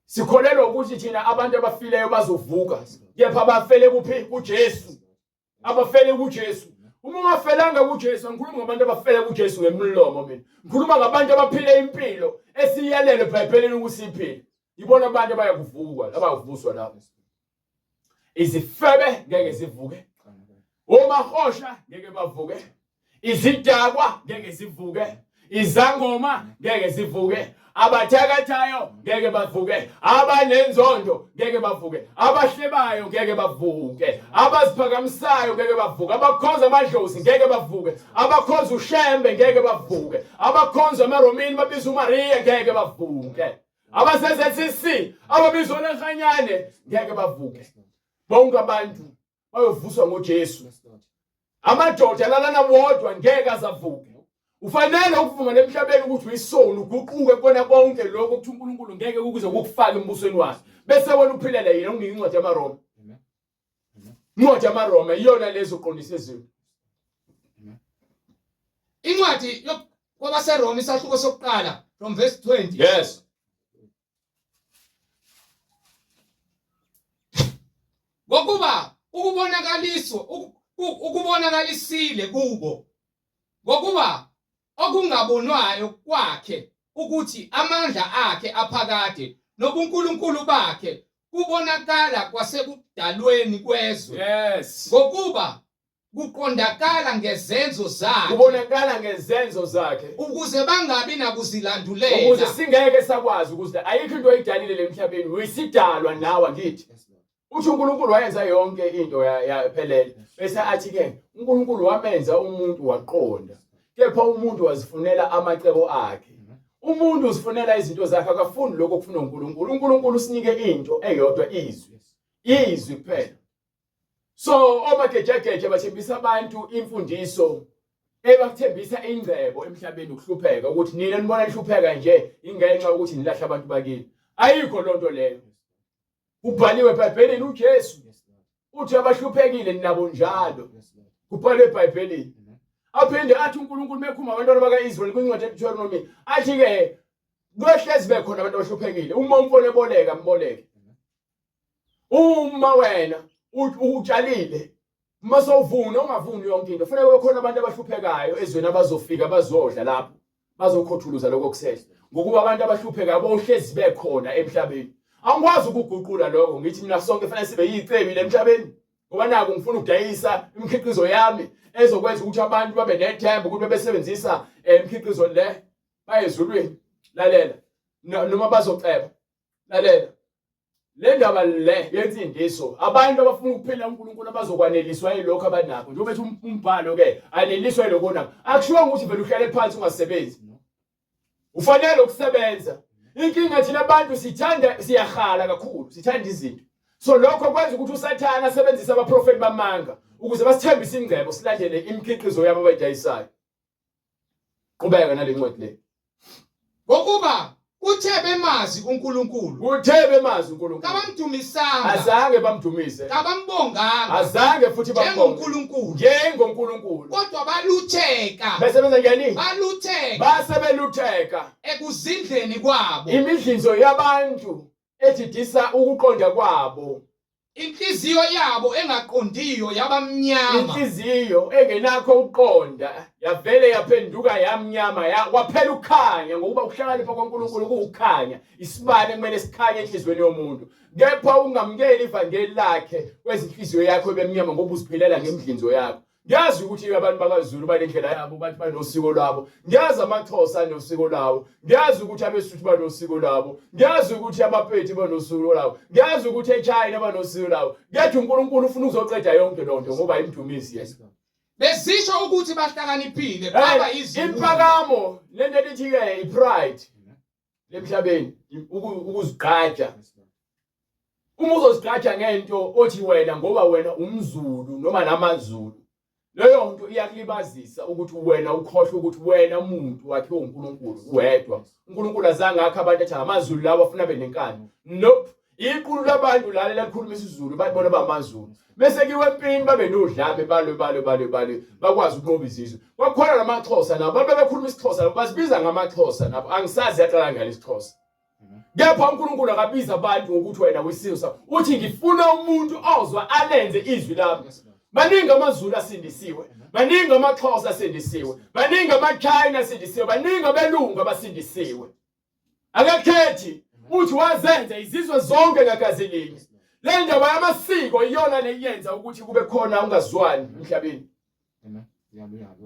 Sikholelwa ukuthi thina abantu abafileyo bazovuka. Kepha abafele kuphi? kuJesu. Abafele kuJesu. Uma ungafelanga kuJesu, ngikhuluma ngabantu abafele kuJesu ngemlomo mina. Ngikhuluma ngabantu abaphile impilo esiyalele eBhayibhelini ukuthi siphile. Ibona abantu abayakuvuka, abayavuswa lapho. Izifebe ngeke zivuke. Omahosha ngeke bavuke. Izidakwa ngeke zivuke. Izangoma ngeke zivuke. Abathakathayo ngeke bavuke. Abanenzondo ngeke bavuke. Abahlebayo ngeke bavuke. Abaziphakamisayo ngeke bavuke. Abakhonza amadlozi ngeke bavuke. Abakhonza uShembe ngeke bavuke. Abakhonza amaRomini babiza uMaria ngeke bavuke. Abasezethisi ababizwa lekhanyane ngeke bavuke. Bonke abantu bayovuswa ngoJesu. Amadoda lalana wodwa ngeke azavuke. Ufanele ukuvuka emhlabeni ukuthi uyisona uguquke kona konke lokho ukuthi uNkulunkulu ngeke ukuze ukufaka embusweni wakhe. Bese wena uphilela yena unginika incwadi yamaRoma. Incwadi yamaRoma iyona lezo uqondisa izinto. Incwadi kwabaseRoma isahluko sokuqala from verse 20. Yes. Ngokuba ukubonakalisile kubo. Ngokuba okungabonwayo kwakhe ukuthi amandla akhe aphakade nobuNkulunkulu bakhe kubonakala kwasekudalweni kwezwe. Yes. Ngokuba kuqondakala ngezenzo zakhe. Kubonakala ngezenzo zakhe. Ukuze bangabi nakuzilandulela. Ukuze singeke sakwazi ukuthi ayikho into oyidalile emhlabeni, uyisidalwa nawe ngithi. Uthi uNkulunkulu wayenza yonke into yaphelele. Bese athi ke uNkulunkulu wamenza umuntu waqonda. Kepha umuntu wazifunela amacebo akhe. Umuntu uzifunela izinto zakhe, akafuni lokho okufuna uNkulunkulu. uNkulunkulu usinike into eyodwa, izwi. Izwi kuphela. So omagejegeje bathembisa abantu imfundiso ebathembisa ingcebo emhlabeni ukuhlupheka ukuthi nina nibona lihlupheka nje ingenxa ukuthi nilahla abantu bakini. Ayikho lonto leyo. Ubhaliwe eBhayibhelini uJesu uthi abahluphekile nabo njalo. Kubhalwe eBhayibhelini. aphinde athi uNkulunkulu mekhuluma abantwana baka-Israyeli kwincwadi kaDuteronomy athi-ke kwehlezi bekhona abantu abahluphekile uma umfowenu eboleka mboleke. Uma wena utshalile masovuna ungavuni yonke into kufanele kube khona abantu abahluphekayo ezweni abazofika bazodla lapho bazokhothuluza lokho kusehla ngokuba abantu abahluphekayo bohlezi bekhona emhlabeni. Angikwazi ukuguqula lokho ngithi mina sonke kufanele sibe yicebi emhlabeni ngoba naku ngifuna ukudayisa imikhiqizo yami ezokwenza ukuthi abantu babe nethemba ukuthi besebenzisa imikhiqizo le bayezulwini. Lalela noma bazoceba lalela le ndaba le yensindiso abantu abafuna ukuphila uNkulunkulu abazokwaneliswa yilokho abanakho njengoba ethi umbhalo ke aneliswa yilokho nakho akushiwo ukuthi vele uhlale phansi ungasebenzi ufanele ukusebenza. Inkinga thina abantu siyahala kakhulu sithanda izinto so lokho kwenza ukuthi uSathane asebenzise abaprofeti bamanga ukuze basithembise ingcebo silandele imikhiqizo yabo abayidayisayo. Qhubeka nale ncwadi le ngokuba uthe bemazi uNkulunkulu kabamdumisanga azange bamdumise kabambonganga azange futhi bambonge njengoNkulunkulu kodwa balutheka besebenza njani basebelutheka ekuzindleni kwabo imidlinzo yabantu ethidisa ukuqonda kwabo. Inhliziyo yabo engaqondiyo yabamnyama. Inhliziyo engenakho ukuqonda yavele yaphenduka yamnyama kwaphela ukukhanya ngokuba ukuhlakanipha kwaNkulunkulu kuukhanya isibane kumele sikhanye enhlizweni yomuntu. Kepha ungamkeli ivangeli lakhe kwezinhliziyo yakho ebemnyama ngoba uziphilela ngemidlinzo yakho. Ngiyazi ukuthi abantu bakaZulu banendlela yabo bathi banosiko lwabo. Ngiyazi amaXhosa anosiko lawo. Ngiyazi ukuthi abeSuthu banosiko labo. Ngiyazi ukuthi abaPedi banosiko labo. Ngiyazi ukuthi eChina banosiko labo. Ngiyathi uNkulunkulu ufuna uzoceda yonke lonto ngoba imdumisi yes. Besisho ukuthi bahlakaniphile baba izimu. Imphakamo lento elithi ke ipride lemhlabeni ukuzigqaja. Uma uzozigqaja ngento othi wena ngoba wena umZulu noma namaZulu leyo nto iyakulibazisa ukuthi wena ukhohle ukuthi wena umuntu wakhe uNkulunkulu wedwa. uNkulunkulu azange akhe abantu ethi amaZulu lawo afuna benenkani. Nope. Iqulu labantu lale lakhuluma isiZulu bayibona bamaZulu. Bese kiwe empini babe nodlambe bale bakwazi ukunqoba izizwe. Kwakhona namaXhosa nabo babekhuluma isiXhosa basibiza ngamaXhosa nabo angisazi yaqala ngale isiXhosa. Kepha uNkulunkulu akabiza abantu ngokuthi wena wisizwe uthi ngifuna umuntu ozwa alenze izwi lami. Baningi amaZulu asindisiwe, baningi amaXhosa asindisiwe, baningi amaChina asindisiwe, baningi abelungu abasindisiwe. Akakhethi uthi wazenza izizwe zonke ngagazi linye. Le ndaba yamasiko iyona leyenza ukuthi kube khona ungazwani emhlabeni. Amen.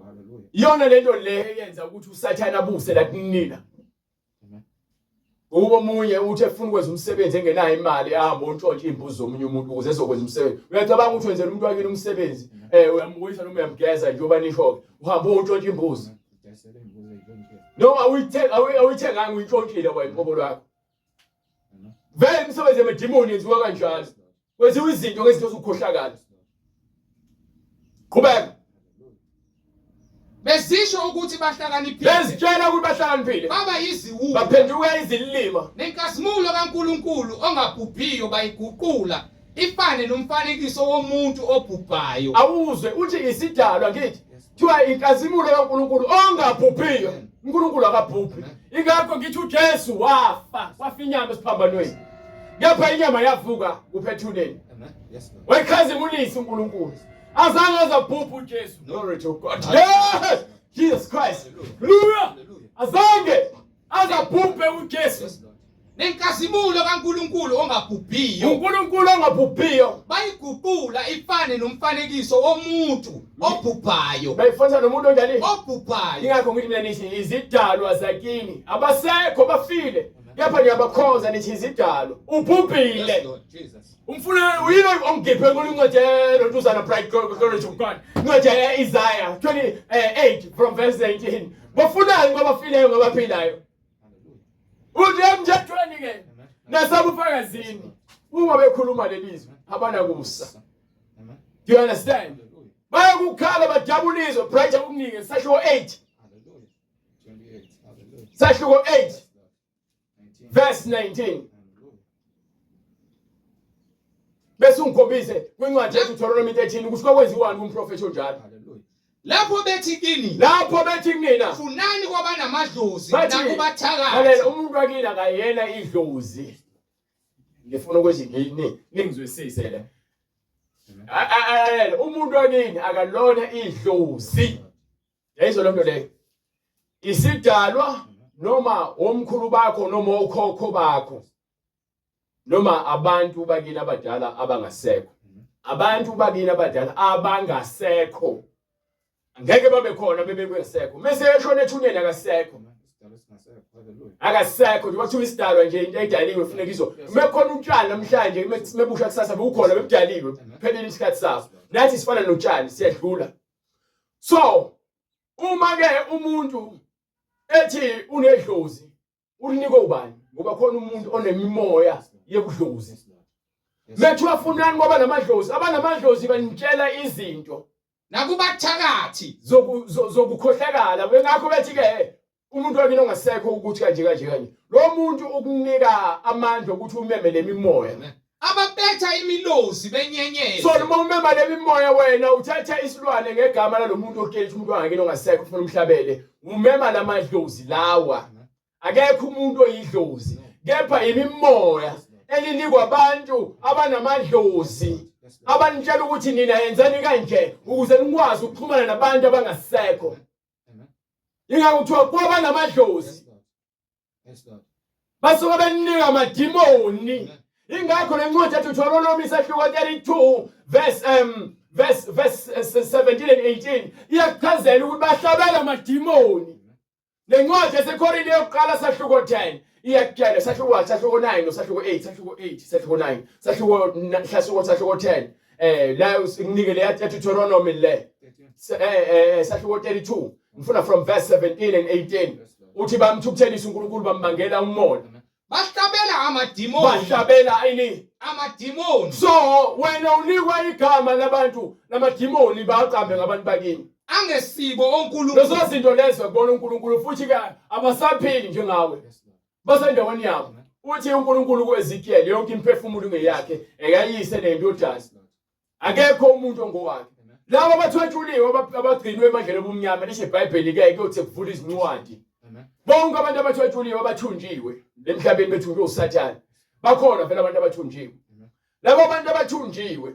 Hallelujah. Iyona lento le eyenza ukuthi uSathane abuse la kunina. Uba munye uthi efuna ukwenza umsebenzi engenayo imali ahamba ontshontsha imbuzi zomunye umuntu ukuze ezokwenza umsebenzi. Uyacabanga ukuthi wenzela umuntu wakini umsebenzi uyambuyisa noma uyamgeza njengoba nisho uhamba ontshontsha imbuzi. Noma awuyithenganga uyintshontshile wena ngobo lwakho. Vele umsebenzi emedimoni yenziwa kanjalo. Kwenziwa izinto ngezinto zokukhohlakala. Qhubeka. Besisho ukuthi bahlakaniphile. Besitshela ukuthi bahlakaniphile. Baba iziwulu. Baphenduka izilima. Nenkazimulo kaNkulunkulu ongabhubhiyo bayiguqula ifane nomfanekiso womuntu obhubhayo. Awuzwe uthi isidalwa ngithi kuthiwa inkazimulo kaNkulunkulu ongabhubhiyo. uNkulunkulu akabhubhi. Ingakho ngithi uJesu wafa wafinyama esiphambanweni. Kepha inyama yavuka kuphethuleni. Amen. Yes Lord. Wayikhazimulisa uNkulunkulu. Azange azabhubha uJesu. Glory to God. Yes! Jesus Christ. Hallelujah. Azange azabhubhe uJesu. Nenkazimulo kaNkulunkulu ongabhubhiyo. uNkulunkulu ongabhubhiyo. Bayiguqula ifane nomfanekiso womuntu obhubhayo. Bayifanisa nomuntu onjani? Obhubhayo. Ingakho ngithi mina nithi izidalwa zakini abasekho bafile. Kepha ngiyabakhonza nithi izidalwa ubhubhile. Yes Lord Jesus. Umfuna uyilo ongiphe kulincwadi lozana pride glory to God. Incwadi Isaiah 28 from verse 18. Bafunani ngoba fileyo ngabaphilayo. Uthi emthethweni ke nasabufakazini uma bekhuluma lelizwe abana kusa. Do you understand? Bayakukhala bajabulizwe pride ukunike sahluko 8. Hallelujah. 28. Hallelujah. Sahluko 8 verse 19. Bese ungikhombise kwincwadi yaDuteronomy 13 ukuthi kwakwenziwani kumprofethi onjalo. Hallelujah. lapho bethi kini lapho bethi kunina funani kwabanamadlozi bathi nakubathakathi lalela umuntu wakini akayena idlozi ngifuna ukuthi ningizwisise le umuntu wakini akalona idlozi yayizwa lonto le isidalwa noma omkhulu bakho noma okhokho bakho noma abantu bakini abadala abangasekho abantu bakini abadala abangasekho ngeke babe khona bebekweseko mase eshona ethuneni akasekho nje bathuka isidalwa nje into edaliwe kufuneka izo mekhona utshani namhlanje mebusha kusasa bekukhona bebudaliwe phelele isikhathi saso nathi sifana notshani siyadlula so uma ke umuntu ethi unedlozi ulinika ubani ngoba khona umuntu onemimoya yebudlozi methu afunani ngoba namadlozi abanamadlozi banitshela izinto nakubathakathi zokukhohlakala ngakho bethi ke umuntu wakini ongasekho ukuthi kanje lo muntu ukunika amandla ukuthi umeme lemimoya ababetha imilozi benyenyeze so noma umema lemimoya wena uthatha isilwane ngegama lalomuntu okutshela umuntu wangakini ongasekho ufuna umhlabele umema lamadlozi lawa akekho umuntu oyidlozi kepha imimoya elinikwa abantu abanamadlozi abanitshela ukuthi nina yenzani kanje ukuze nikwazi ukuxhumana nabantu abangasekho ingakho kuthiwa kwaba namadlozi basuka benika amadimoni ingakho lencwadi yathi uTholonomi isahluko 32 verse 17 and 18 iyachazela ukuthi bahlabela amadimoni lencwadi yaseKorinte yokuqala sahluko 10 iyakutshela sahluko 9 nosahluko 8 sahluko 9 sahluko 10 la nginike le yathi uTholonomi le sahluko 32 ngifuna from verse 17 and 18 uthi bamthukuthelisa uNkulunkulu bambangela umoya bahlabela ini amadimoni so wena unikwa igama labantu namadimoni baqambe ngabantu bakini angesibo onkulunkulu lezo zinto lezo kubona uNkulunkulu futhi ke abasaphili njengawe basendaweni yabo uthi uNkulunkulu kweZekiel yonke imphefumulo ngeyakhe ekayise nendodana akekho umuntu ongowakhe labo abathwethuliwe abagcinwe emandleni obumnyama lishe iBhayibheli ke kuyothi kuvula izincwadi bonke abantu abathwethuliwe abathunjiwe emhlabeni bethunjwe uSathane bakhona vele abantu abathunjiwe labo abantu abathunjiwe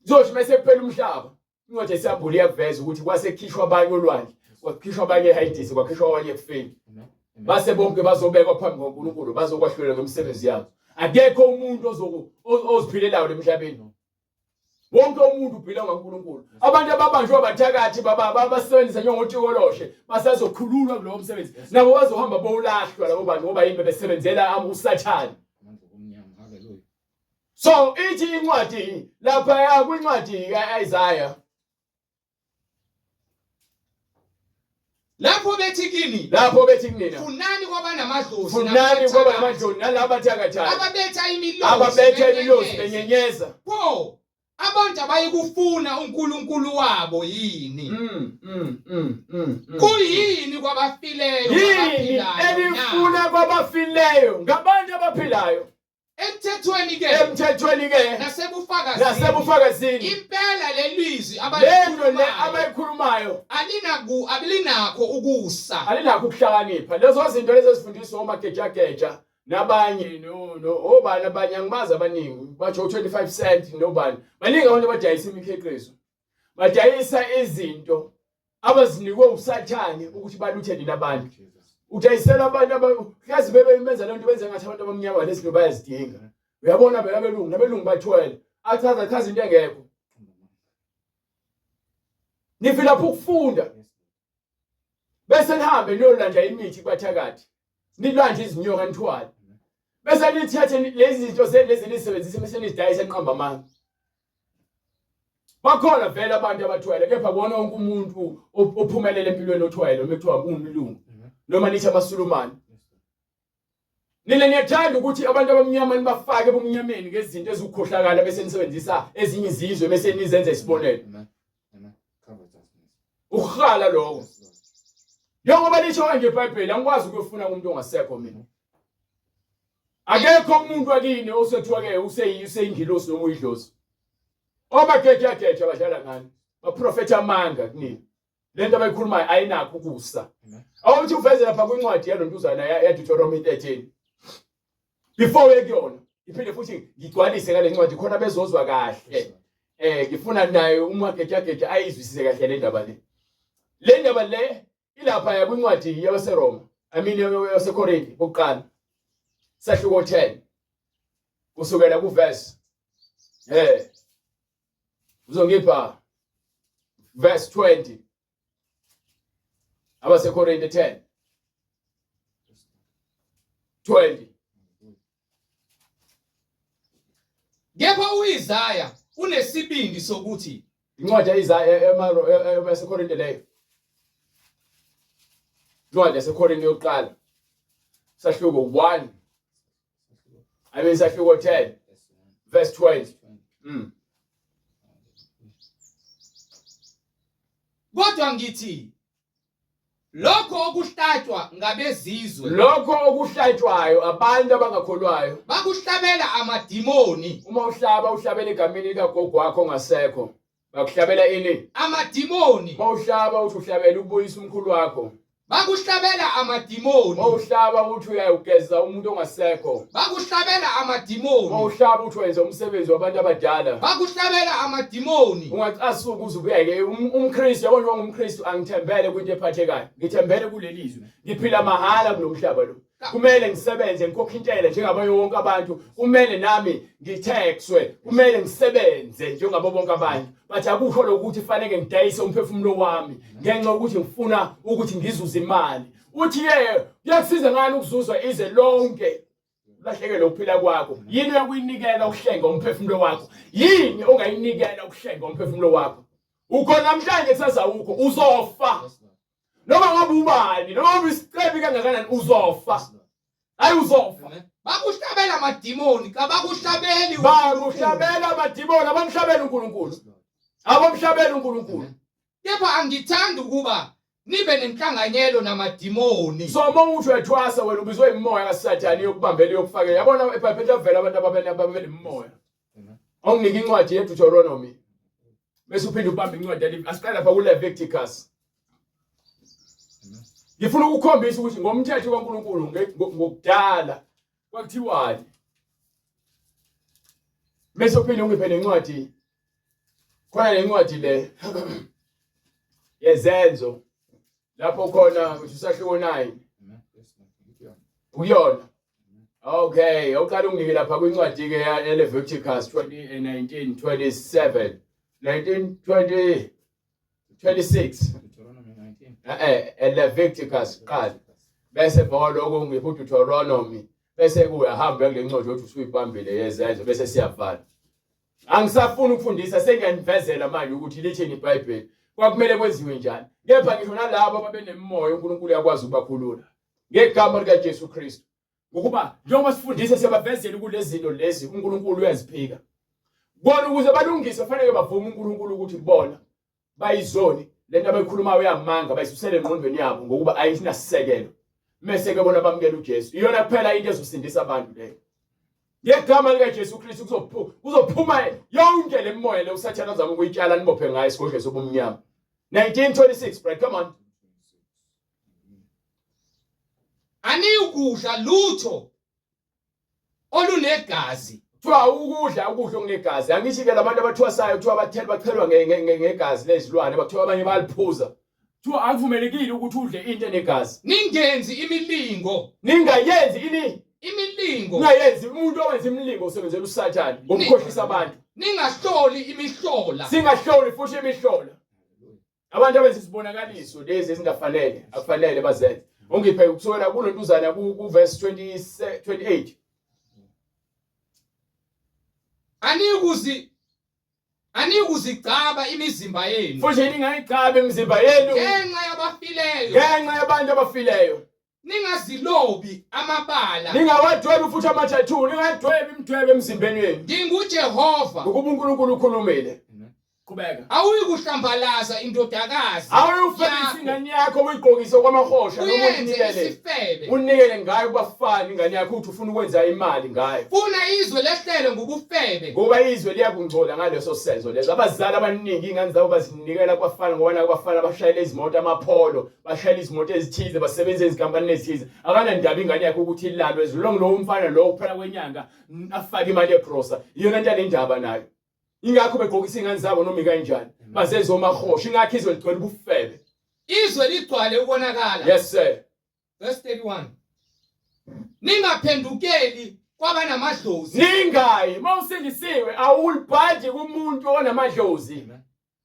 zothi mase kuphela umhlaba incwadi yesambuli yaveza ukuthi kwasekhishwa abanye olwandle kwakhishwa abanye eHadesi kwakhishwa abanye ekufeni base bonke bazobekwa phambi koNkulunkulu bazokwahlulelwa ngemisebenzi yabo akekho umuntu oziphilelayo emhlabeni wonke umuntu uphila ngoNkulunkulu abantu ababanjwe abathakathi babasebenzisa njengoTikoloshe basazokhululwa kulowo msebenzi nabo bazohamba bowulahlwa labo bantu ngoba yimbe besebenzela uSathane so ithi incwadi lapha kwincwadi kaIsaiah lapho bethi kini funani kwabanamadlozi nalabo abathakathi ababetha imilozi benyenyeza pho abantu abayikufuna uNkulunkulu wabo yini kuyini kwabafileyo yini elifuna kwabafileyo ngabantu abaphilayo emthethweni ke nasebufakazini impela lelizwi abayikhulumayo alinakho ukusa alinakho ukuhlakanipha lezo zinto lezi ezifundiswa omagejageja nabanye obani abanye angibazi abaningi bathi 25 cent nobani baningi abantu abadayisa imikhiqizo badayisa izinto abazinikwe uSathane ukuthi baluthele nabantu udayisela abantu kazi bebenza lento benze ngathi abantu abamnyama lezinto bayazidinga uyabona phela nabelungu bathwele achaza into engekho nifila ukufunda bese nihambe niyolanda imithi kwathakathi nilanje izinyoka nithwala bese nithathe lezi zinto lezi nisebenzise bese nidayisa niqamba amanga bakhona vele abantu abathwele kepha bona wonke umuntu ophumelele empilweni othwele mekuthiwa umlungu noma nithi amaSulumane nina niyathanda ukuthi abantu abamnyama nibafake ebumnyameni ngezinto ezikukhohlakala bese nisebenzisa ezinye izizwe bese nizenza isibonelo ukhala lokho njengoba lisho ngeBhayibheli angikwazi ukuyofuna umuntu ongasekho mina akekho umuntu wakini osethiwa ke useyingilosi noma uyidlozi omagejageja badlala ngani baprofeta amanga kunini lento abayikhulumayo ayinakho ukusa awuthi uveze lapha kwincwadi yalontuzana ya Deuteronomy 13 before ekuyona iphinde futhi ngigcwalise ngale ncwadi khona bezozwa kahle ngifuna naye umwagejageja ayizwisise kahle le ndaba le ilapha ya kwincwadi yabaseRoma yaseKorinte bokuqala sahluko 10 kusukela kuverse uzongipha verse 20 abaseKorinte 10:20 Kepha uIsaya unesibindi sokuthi incwadi yaIsaya yaseKorinte leyo incwadi yaseKorinte yokuqala sahluko 1 sahluko 10 verse 20 kodwa ngithi lokho okuhlatshwa ngabezizwe lokho okuhlatshwayo abantu abangakholwayo bakuhlabela amadimoni uma uhlabela egameni likagogo wakho ongasekho bakuhlabela ini amadimoni mawuhlaba uthi uhlabela ukubuyisa umkhulu wakho bakuhlabela amadimoni mawuhlaba uthi uyayugeza umuntu ongasekho bakuhlabela amadimoni mawuhlaba uthi wenza umsebenzi wabantu abadala bakuhlabela amadimoni ungacasuka uze ubeke umKristu yabo njengoba umKristu angithembele kwinto ephathekayo ngithembele kulelizwe ngiphila mahala kulomhlaba lo kumele ngisebenze ngikhokhe intela njengabo bonke abantu kumele nami ngithexwe kumele ngisebenze njengabo bonke abantu bathi akusho lokuthi fanele ngidayise umphefumulo wami ngenxa ukuthi ngifuna ukuthi ngizuze imali uthi kuyakusiza ngani ukuzuzwa ize lonke lahlekele ukuphila kwakho yini yokuyinikela ukuhlenga umphefumulo wakho yini ongayinikela ukuhlenga umphefumulo wakho ukhona namhlanje kusasa ukho uzofa noma ngabe ubani noma isiqebi kangakanani uzofa hayi uzofa bakuhlabela amadimoni kabakuhlabeli amadimoni abamhlabela uNkulunkulu abamhlabela uNkulunkulu kepha angithanda ukuba nibe nenhlanganyelo namadimoni so mawuthi uyathwasa wena ubizwe imoya kaSathane yokubambela yokufakela yabona eBhayibhelini lavela abantu ababele imoya onginika incwadi yeDeuteronomy bese uphinde ubambe incwadi asiqala lapha kuLeviticus ngifuna ukukhombisa ukuthi ngomthetho kaNkulunkulu ngokudala kwakuthiwani bese uphinde ungiphe nencwadi khona lencwadi le yezenzo lapho khona usahluko 9 uyona okay uqala unginike lapha kwincwadi ke yaLeviticus 19:27 19:20 26 Leviticus qala bese bolo ngiphi Deuteronomy bese kuyahamba kule ncwadi othi usuyibambile yezenzo bese siyavala angisafuni ukufundisa sengiyanivezela manje ukuthi lithini iBhayibheli kwakumele kwenziwe njani kepha ngisho nalabo ababenemoya uNkulunkulu yakwazi ukubakhulula ngegama lika Jesu Kristu ngokuba njengoba sifundisa siyabavezela kulezi zinto lezi uNkulunkulu uyaziphika bona ukuze balungise fanele bavume uNkulunkulu ukuthi bona bayizoni lento abayikhulumayo uyamanga bayisusele engqondweni yabo ngokuba ayinasisekelo mase ke bona bamukela uJesu iyona kuphela into ezosindisa abantu leyo ngegama lika Jesu Kristu kuzophuma yonke lemoya le uSathane azama ukuyitshala nibophe ngayo isigodlo sobumnyama 19:26 right come on aniyukudla lutho olunegazi kuthiwa ukudla okunegazi angithi ke labantu abathwasayo kuthiwa abatheli bachelwa ngegazi lezilwane bakuthiwa abanye bayaliphuza kuthiwa akuvumelekile ukuthi udle into enegazi ningenzi imilingo ningayenzi ini imilingo ningayenzi umuntu owenza imilingo usebenzela uSathane ngokukhohlisa abantu ningahloli imihlola singahloli futhi imihlola abantu abenza isibonakaliso lezi ezingafanele akufanele bazenze ungiphe ukusukela kulontuzana ku-verse 28 aniyukuzigcaba imizimba yenu futhi ningayigcabi imizimba yenu ngenxa yabantu abafileyo ningazilobi amabala ningawadwebi futhi amathathu ningadwebi imidwebe emzimbeni wenu nginguJehova ngokuba uNkulunkulu ukhulumile Qhubeka. awuyikuhlambalaza indodakazi Awuyufebisa ingane yakho uyigqokise kwamahosha noma uyenze unikele. isifebe Unikele ngayo kubafana ingane yakho uthi ufuna ukwenza imali ngayo. funa izwe lehlele ngobufebe Ngoba izwe liyakungcola ngaleso senzo lezo. Abazali abaningi ingane zabo bazinikela kubafana ngoba nakubafana abashayela izimoto amapolo, bashayela izimoto ezithize, basebenza ezinkampanini ezithize. Akana ndaba ingane yakho ukuthi ilalwe ezilong lo umfana lo kuphela kwenyanga afaka imali egrosa. Iyona into alendaba nayo. Ingakho begqokisa ingane zabo noma kanjani. Bazenza omahosha ingakho izwe ligcwele ubufebe. izwe ligcwale ukonakala Yes sir. verse 31 ningaphendukeli kwabanamadlozi Ningayi mawusindisiwe awulibhaji kumuntu onamadlozi.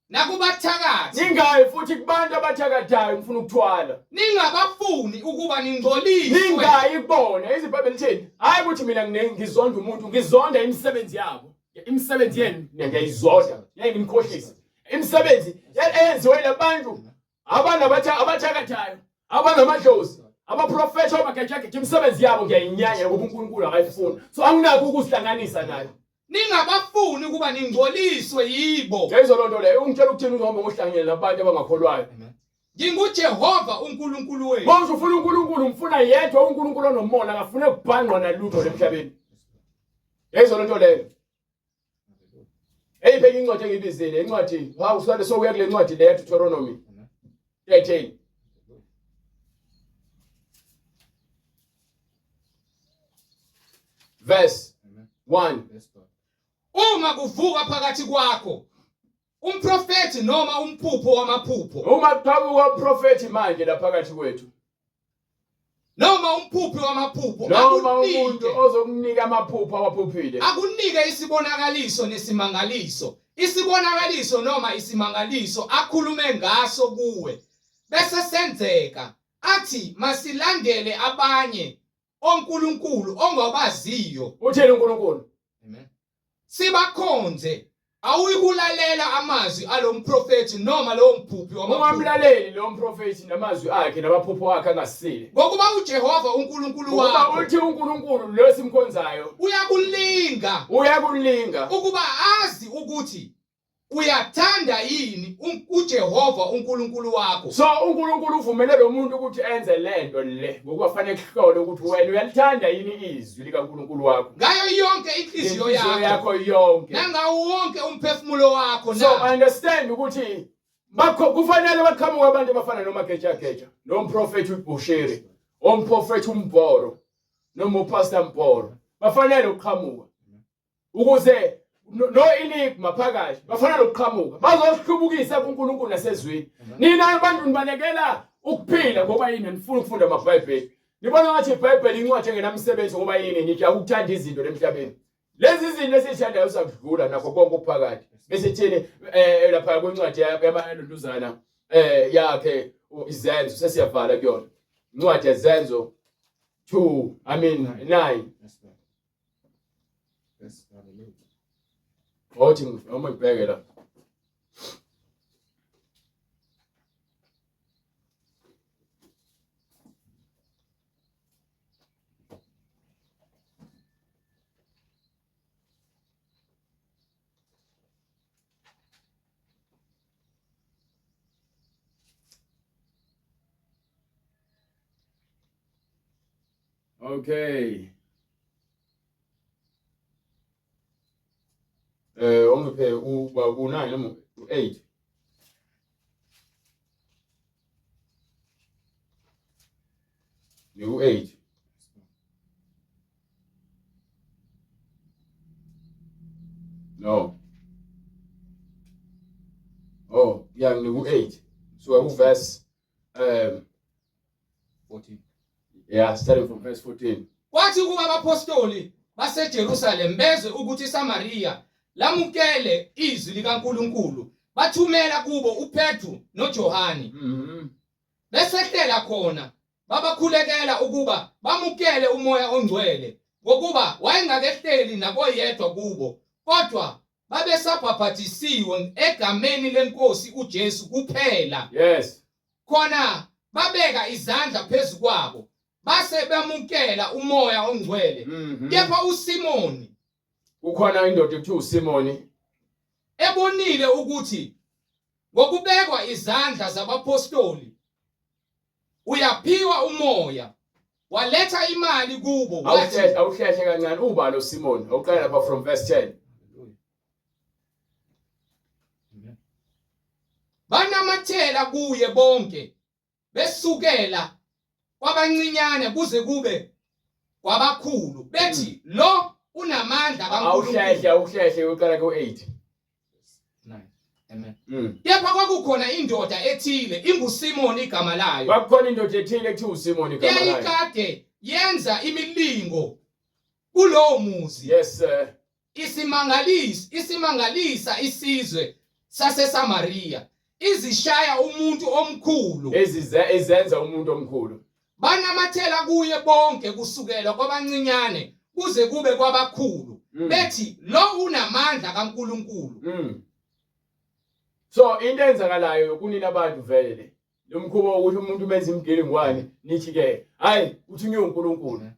nakubathakathi Ningayi futhi kubantu abathakathayo ngifuna ukuthwala. ningabafuni ukuba ningcoliswe Ningayi kubona iziBhayibheli lithi hayi ukuthi mina ngizonda umuntu ngizonda imisebenzi yabo. Imisebenzi yenu ngiyayizonda. Ngeke ngimkhohlise. Imisebenzi eyenziwe labantu abathakathayo, abanamadlozi, abaprofeti obagajaga imisebenzi yabo ngiyayinyanya ngoba uNkulunkulu akayifuni. So anginaki ukuzihlanganisa nayo. ningabafuni ukuba ningcoliswe yibo Ngezwe lonto leyo ungitshela ukuthini uzohamba ngohlangene nabantu abangakholwayo. nginguJehova uNkulunkulu wenu Manje ufuna uNkulunkulu umfuna yedwa uNkulunkulu onomona akafune ukubhanqwa nalutho lemhlabeni. Ngezwe lonto leyo. Eyibheka incwadi engibizile incwadi hawu usale sokuya kule ncwadi le Deuteronomy 13 verse 1. uma kuvuka phakathi kwakho umprofeti noma umphupho wamaphupho Uma kuqhamuka uprofeti manje la phakathi kwethu noma umphuphi wamaphupho noma umuntu ozokunika amaphupho awaphuphile akunike isibonakaliso nesimangaliso isibonakaliso noma isimangaliso akhulume ngaso kuwe bese senzeka athi masilandele abanye onkulunkulu ongabaziyo uthini uNkulunkulu sibakhonze awuyikulalela amazwi alomprofeti noma lowo mphuphi wamaphupho ungamlaleli lo mprofeti namazwi akhe namaphupho akhe angasile ngokuba uJehova uNkulunkulu uma wakho uthi uNkulunkulu lo simkhonzayo uyakulinga ukuba azi ukuthi uyathanda yini uJehova uNkulunkulu wakho so uNkulunkulu uvumele lo muntu ukuthi enze lento le ngokuba fanele kuhlole ukuthi wena uyalithanda yini izwi likaNkulunkulu wakho ngayo yonke inhliziyo yakho yonke nangawo wonke umphefumulo wakho so na understand ukuthi kufanele baqhamuke abantu abafana noMagejageja nomprofeti uBushiri omprofeti uMbhoro noma uPastor Mbhoro bafanele ukuqhamuka ukuze no enigma phakathi bafanele ukuqhamuka bazohlubukisa kuNkulunkulu nasezweni nina abantu nibalekela ukuphila ngoba yini nifuna ukufunda amaBhayibheli nibona ngathi iBhayibheli incwadi engenamsebenzi ngoba yini nithi akuthanda izinto lemhlabeni lezi zinto esizithandayo sakudlula nakho konke okuphakathi bese thini lapha kwencwadi yamalonduzana yakhe izenzo sesiyavala kuyona incwadi yezenzo 9 othi uma ngibheke la okay ongiphe u9 noma u8 ni u8 no oh yeah ni u8 so verse 14 yeah starting from verse 14 kwathi kuba abapostoli baseJerusalem bezwe ukuthi Samaria lamukele izwi likaNkulunkulu bathumela kubo uPetru noJohane besehlela khona babakhulekela ukuba bamukele umoya ongcwele ngokuba wayengakehleli nakoyedwa kubo kodwa babesabhaphathisiwe egameni lenkosi uJesu kuphela yes khona babeka izandla phezu kwabo base bamukela umoya ongcwele kepha uSimoni ukhona indoda ekuthiwa uSimoni ebonile ukuthi ngokubekwa izandla zabapostoli uyaphiwa umoya, waletha imali kubo wathi awuhlehla kancane ubalo Simon awuqala lapha from verse 10. banamathela kuye bonke besukela kwabancinyane kuze kube kwabakhulu bethi lo unamandla kaNkulunkulu. awuhlehla uqala ku8. Amen. Kepha kwakukhona indoda ethile inguSimoni igama layo. Kwakukhona indoda ethile ekuthiwa uSimon igama layo. Yayikade yenza imilingo kulowo muzi. Yes sir. Isimangalisa isizwe saseSamaria. Izishaya umuntu omkhulu. Ezenza umuntu omkhulu. Banamathela kuye bonke kusukela kwabancinyane kuze kube kwabakhulu. Bethi lo unamandla kaNkulunkulu. So into enzakalayo kunina abantu vele lo mkhuba ukuthi umuntu benza imgilingwane nithi ke hayi uthi uNkulunkulu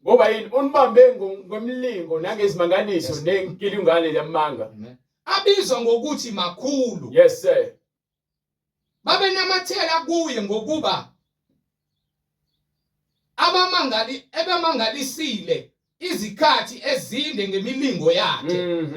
ngoba yini unibambe ngomlingo nangezimangaliso nenkilingwane lamanga abizwa ngokuthi makhulu. Yes sir. Babe namathela kuye ngokuba ebamangalisile izikhathi ezinde ngemilingo yakhe.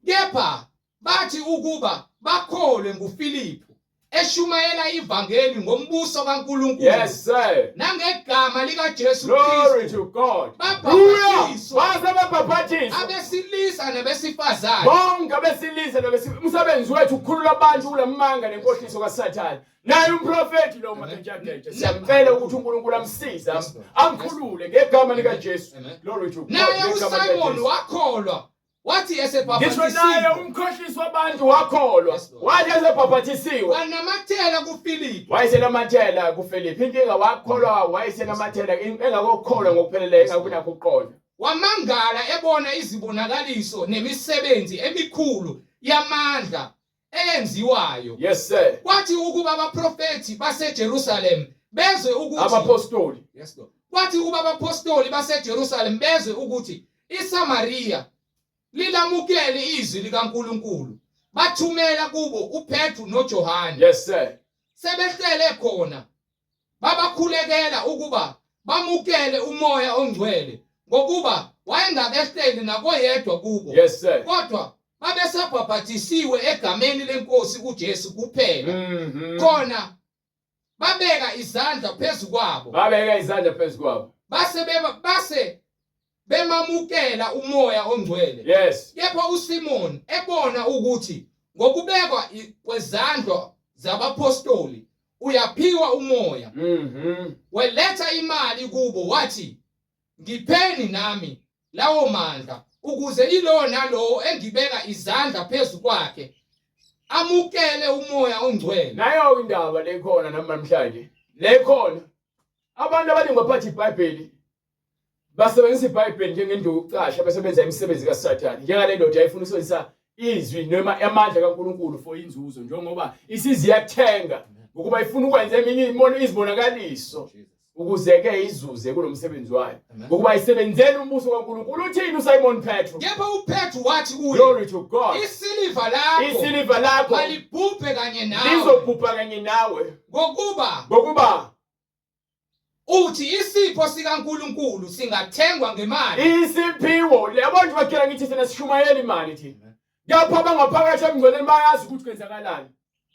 Kepha bathi ukuba bakholwe nguFilipu eshumayela ivangeli ngombuso kaNkulunkulu. Yes sir. Nangegama likaJesu Glory Kristu. to God. Babhapathiswa Babhapathiswa. abesilisa nabesifazane. Bonke abesilisa umsebenzi wethu ukukhulula abantu kulamanga nenkohliso kaSathane. Naye umprofeti lo makejageja siyamcela ukuthi uNkulunkulu amsize amkhulule ngegama likaJesu. Glory to God. Naye uSimon wakholwa wathi esebhaphathisiwe. Ngisho naye umkhohlisi wabantu wakholwa wathi esebhaphathisiwe. Wanamathela kuFilipu. Wayesenamathela kuFilipu. Inkinga wakholwa wayesenamathela engakukholwa ngokupheleleyo engakunakho ukuqonda. Wamangala ebona izibonakaliso nemisebenzi emikhulu yamandla eyenziwayo. Yes sir. Kwathi ukuba abaprofeti baseJerusalem bezwe ukuthi abapostoli. Yes Lord. Kwathi ukuba abapostoli baseJerusalem bezwe ukuthi iSamaria lilamukele izwi likaNkulunkulu bathumela kubo uPetru noJohane. Yes sir. Sebehlele khona babakhulekela ukuba bamukele umoya ongcwele ngokuba wayengakehleli nakoyedwa kubo. Yes sir. Kodwa babesabhaphathisiwe egameni leNkosi uJesu kuphela. Khona babeka izandla phezu kwabo. Base bemamukela umoya ongcwele. Yes. Kepha uSimon ebona ukuthi ngokubekwa kwezandla zabapostoli uyaphiwa umoya. Weletha imali kubo wathi ngipheni nami lawo mandla ukuze ilo nalo engibeka izandla phezu kwakhe amukele umoya ongcwele. Nayo indaba lekhona namhlanje. Lekhona abantu abaningi baphatha iBhayibheli basebenzisa iBhayibheli njengenduku ucasha besebenza imisebenzi kaSathane. Njengale ndoda ayifuna ukusebenzisa izwi noma amandla kaNkulunkulu for inzuzo njengoba isizi yakuthenga ukuba ifuna ukwenza eminye izibonakaliso ukuze ke izuze kulomsebenzi wayo ukuba isebenzele umbuso kaNkulunkulu. Uthini uSimon Petru? Kepha uPetru wathi kuye, Glory to God. Isiliva lakho malibhubhe kanye nawe. Lizobhubha kanye nawe. Ngokuba uthi isipho sikaNkulunkulu singathengwa ngemali. Isiphiwo labantu bakhela ngithi sina sishumayela imali thina. Lapha bangaphakathi emngceleni bayazi ukuthi kwenzakalani.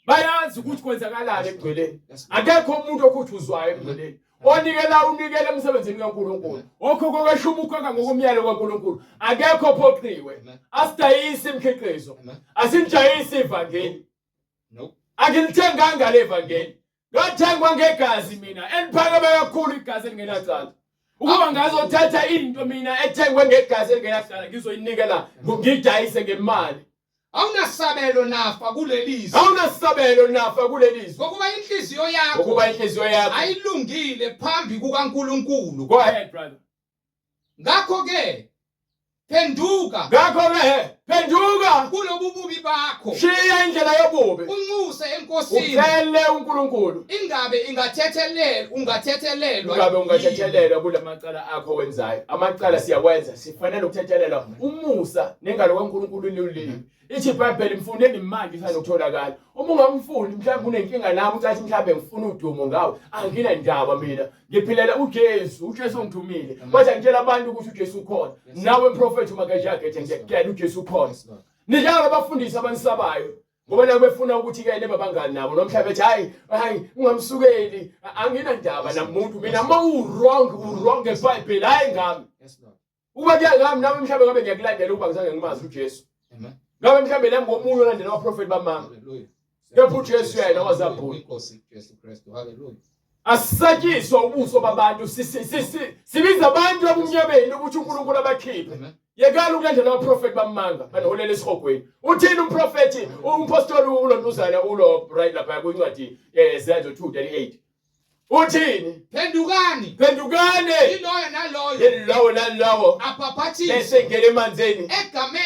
Bayazi ukuthi kwenzakalani emngceleni. Akekho umuntu okhuthuzwayo emngceleni. Unikela emsebenzini kaNkulunkulu. Okhokho kweshubukeka ngokumyalo kaNkulunkulu. Akekho ophoqiwe. Asidayisi imkhiqizo. Asinjayisi ivangeli. No. Akilithenganga le vangeli. Ngathengwa ngegazi mina eliphakeme kakhulu igazi elingenacala. Ukuba ngazothatha into mina ethengwe ngegazi elingenacala ngizoyinikela ngidayise ngemali. Awunasabelo nafa kulelizwe. Ngokuba inhliziyo yakho ayilungile phambi kukaNkulunkulu. Go ahead brother. Ngakho ke phenduka kulobu bubi bakho. Shiya indlela yobubi unxuse enkosini ucele uNkulunkulu ingabe ungathethelelwa ungabe ungathethelelwa kulamacala akho wenzayo amacala siyawenza sifanele ukuthethelelwa umusa nengalo kaNkulunkulu lulile ithi iBhayibheli mfundeni imali isanokutholakala uma ungamfundi mhlawumbe unenkinga nami ucathi mhlawumbe ngifuna udumo ngawe angina ndaba mina ngiphilela uJesu ungithumile manje ngitshela abantu ukuthi uJesu ukhona nawe umprofeti uMakajagethe ngiyakutshela uJesu ukhona nijalo abafundisi abanisabayo ngoba nabo befuna ukuthi ke nebe bangani nabo nomhlaba ethi hayi ungamsukeli angina ndaba namuntu mina ma wrong eBhayibheli hayi ngami uba ngiyangami nami mhlawumbe ngabe ngiyakulandela ukuba ngizange ngimazi uJesu ngabe mhlawumbe nami ngomunye olandela abaprofeti bamanga kepha uJesu yena wazabhula inkosi Jesu Kristu haleluya asisatshizwa ubuso babantu sibiza abantu abumnyameni ukuthi uNkulunkulu abakhiphe yekala ukulandela abaprofeti bamanga banoholela esihogweni uthini umprofeti umpostoli ulontuzana ulo right lapha kwincwadi Zenzo 2:38 uthini phendukani iloyo nalowo apaphathise bese ngene emanzeni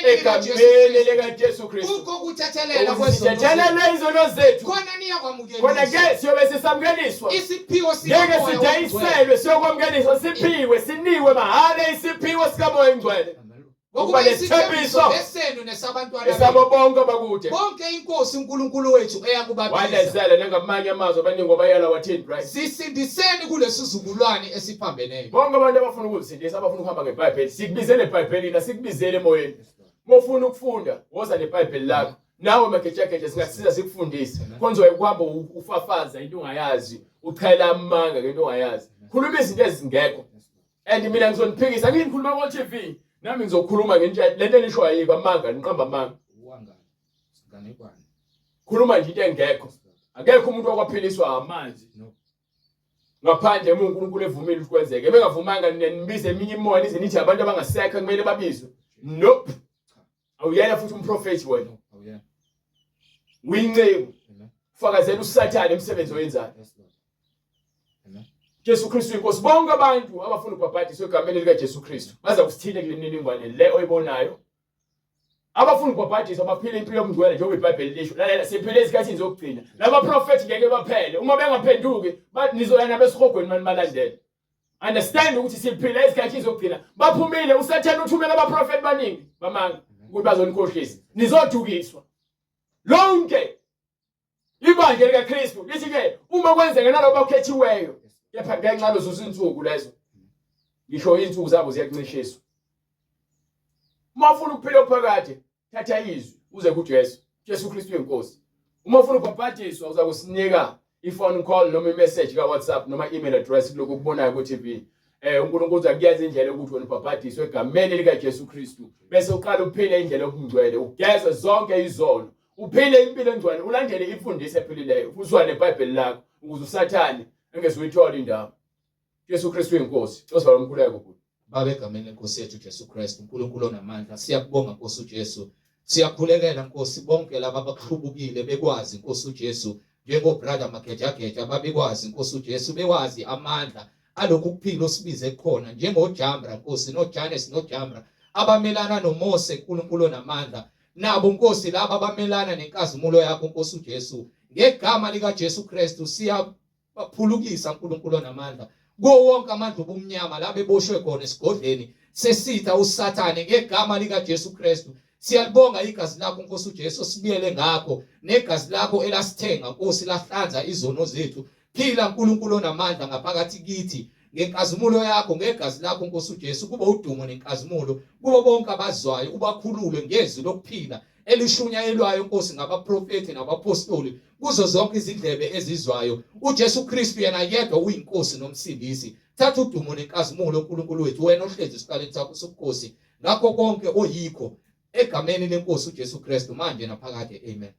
egameni likaJesu Kristu ukho kuthethelela kwezono izono zethu khona niya kwamukelisa khona ke siyobe sisamkeliswa isiphiwo ngeke sidayiselwe siyokwamkeliswa siphiwe siniwe mahala isiphiwo sikamoya oyingcwele ngokuba nesithembiso besenu nesabantwana esabo bonke bakude bonke inkosi uNkulunkulu wethu eyakubabisa walezela nangamanye amazwi abaningi obayala wathini right sisindiseni kulesizukulwane esiphambeneyo bonke abantu abafuna ukuzisindisa abafuna ukuhamba ngeBhayibheli sikubizele eBhayibhelini asikubizele emoyeni mofuna ukufunda woza neBhayibheli lakho nawe makejakeje singasiza sikufundise konzo ukuhamba ufafaza into ungayazi uchela amanga ngento ungayazi khuluma izinto ezingekho and mina ngizoniphikisa ngikhuluma ku TV nami ngizokhuluma lento elisho ayiko amanga niqamba amanga uwangani singanekwani khuluma nje into engekho akekho umuntu okwaphiliswa amanzi ngaphandle uNkulunkulu evumile ukwenzeke bengavumanga nibize eminye imoya nize nithi abantu abangasekho kumele babizwe nope awuyena futhi umprofeti wena awuyena uyinceku fakazela uSathane emsebenzi oyenzayo Jesu Kristu inkosi bonke abantu abafuna ukubhabhadiswa egameni lika Jesu Kristu baza kusithile kuleniningwane le oyibonayo abafuna ukubhabhadiswa baphile impilo yomngcwele njengoba iBhayibheli lisho lalela siphile ezikhathini zokugcina labaprofeti ngeke baphele uma bengaphenduki nizoyana besihogweni mani balandela understand ukuthi siphile ezikhathini zokugcina baphumile uSathane uthumela abaprofeti baningi bamanga ukuthi bazonikhohlisa nizodukiswa lonke ibandla lika Kristu lithi ke uma kwenzeka nalabo bakhethiweyo kepha ngenxa lozuzinsuku lezo ngisho insuku zabo ziyakuncishiswa uma ufuna ukuphila phakade thatha izwi uze kuJesu Jesu Kristu inkosi uma ufuna ukubhabhadiswa uza kusinika iphone call noma imessage ka WhatsApp noma email address lokho kubonayo ku TV uNkulunkulu uzakuyenza indlela yokuthi wena ubhabhadiswe egameni lika Jesu Kristu bese uqala uphile indlela yokungcwele ugeze zonke izono uphile impilo engcwele ulandele imfundiso ephilileyo uswane neBhayibheli lakho ukuze uSathane engezuyithola indawo Jesu Kristu inkosi uzaba umkhuleko kuthi babe egameni lenkosi yethu Jesu Kristu uNkulunkulu onamandla siyakubonga Nkosi uJesu siyakhulekela Nkosi bonke laba abakhubukile bekwazi Nkosi uJesu njengo brother Magejageja babekwazi Nkosi uJesu bekwazi amandla alokhu kuphila osibize khona njengojambra Nkosi noJanes nojambra abamelana noMose uNkulunkulu onamandla nabo Nkosi laba abamelana nenkazimulo yakho Nkosi uJesu ngegama lika Jesu Kristu siyaphulukisa uNkulunkulu onamandla go wonke amandla obumnyama la beboshwe khona esigodleni sesitha uSathane ngegama lika Jesu Kristu siyalibonga igazi lakho Nkosi uJesu sibiyele ngakho negazi lakho elasithenga Nkosi lahlanza izono zethu phila uNkulunkulu onamandla ngaphakathi kithi ngenkazimulo yakho ngegazi lakho Nkosi uJesu kuba udumo nenkazimulo kubo bonke abazwayo ubakhulule ngezwi lokuphila elishunyayelwayo Nkosi ngabaprofeti nabapostoli kuzo zonke izindlebe ezizwayo uJesu Kristu yena yedwa uyinkosi nomsindisi thatha udumo nenkazimulo uNkulunkulu wethu wena ohlezi esikaleni sakho sobukhosi ngakho konke oyikho egameni lenkosi uJesu Kristu manje naphakade amen.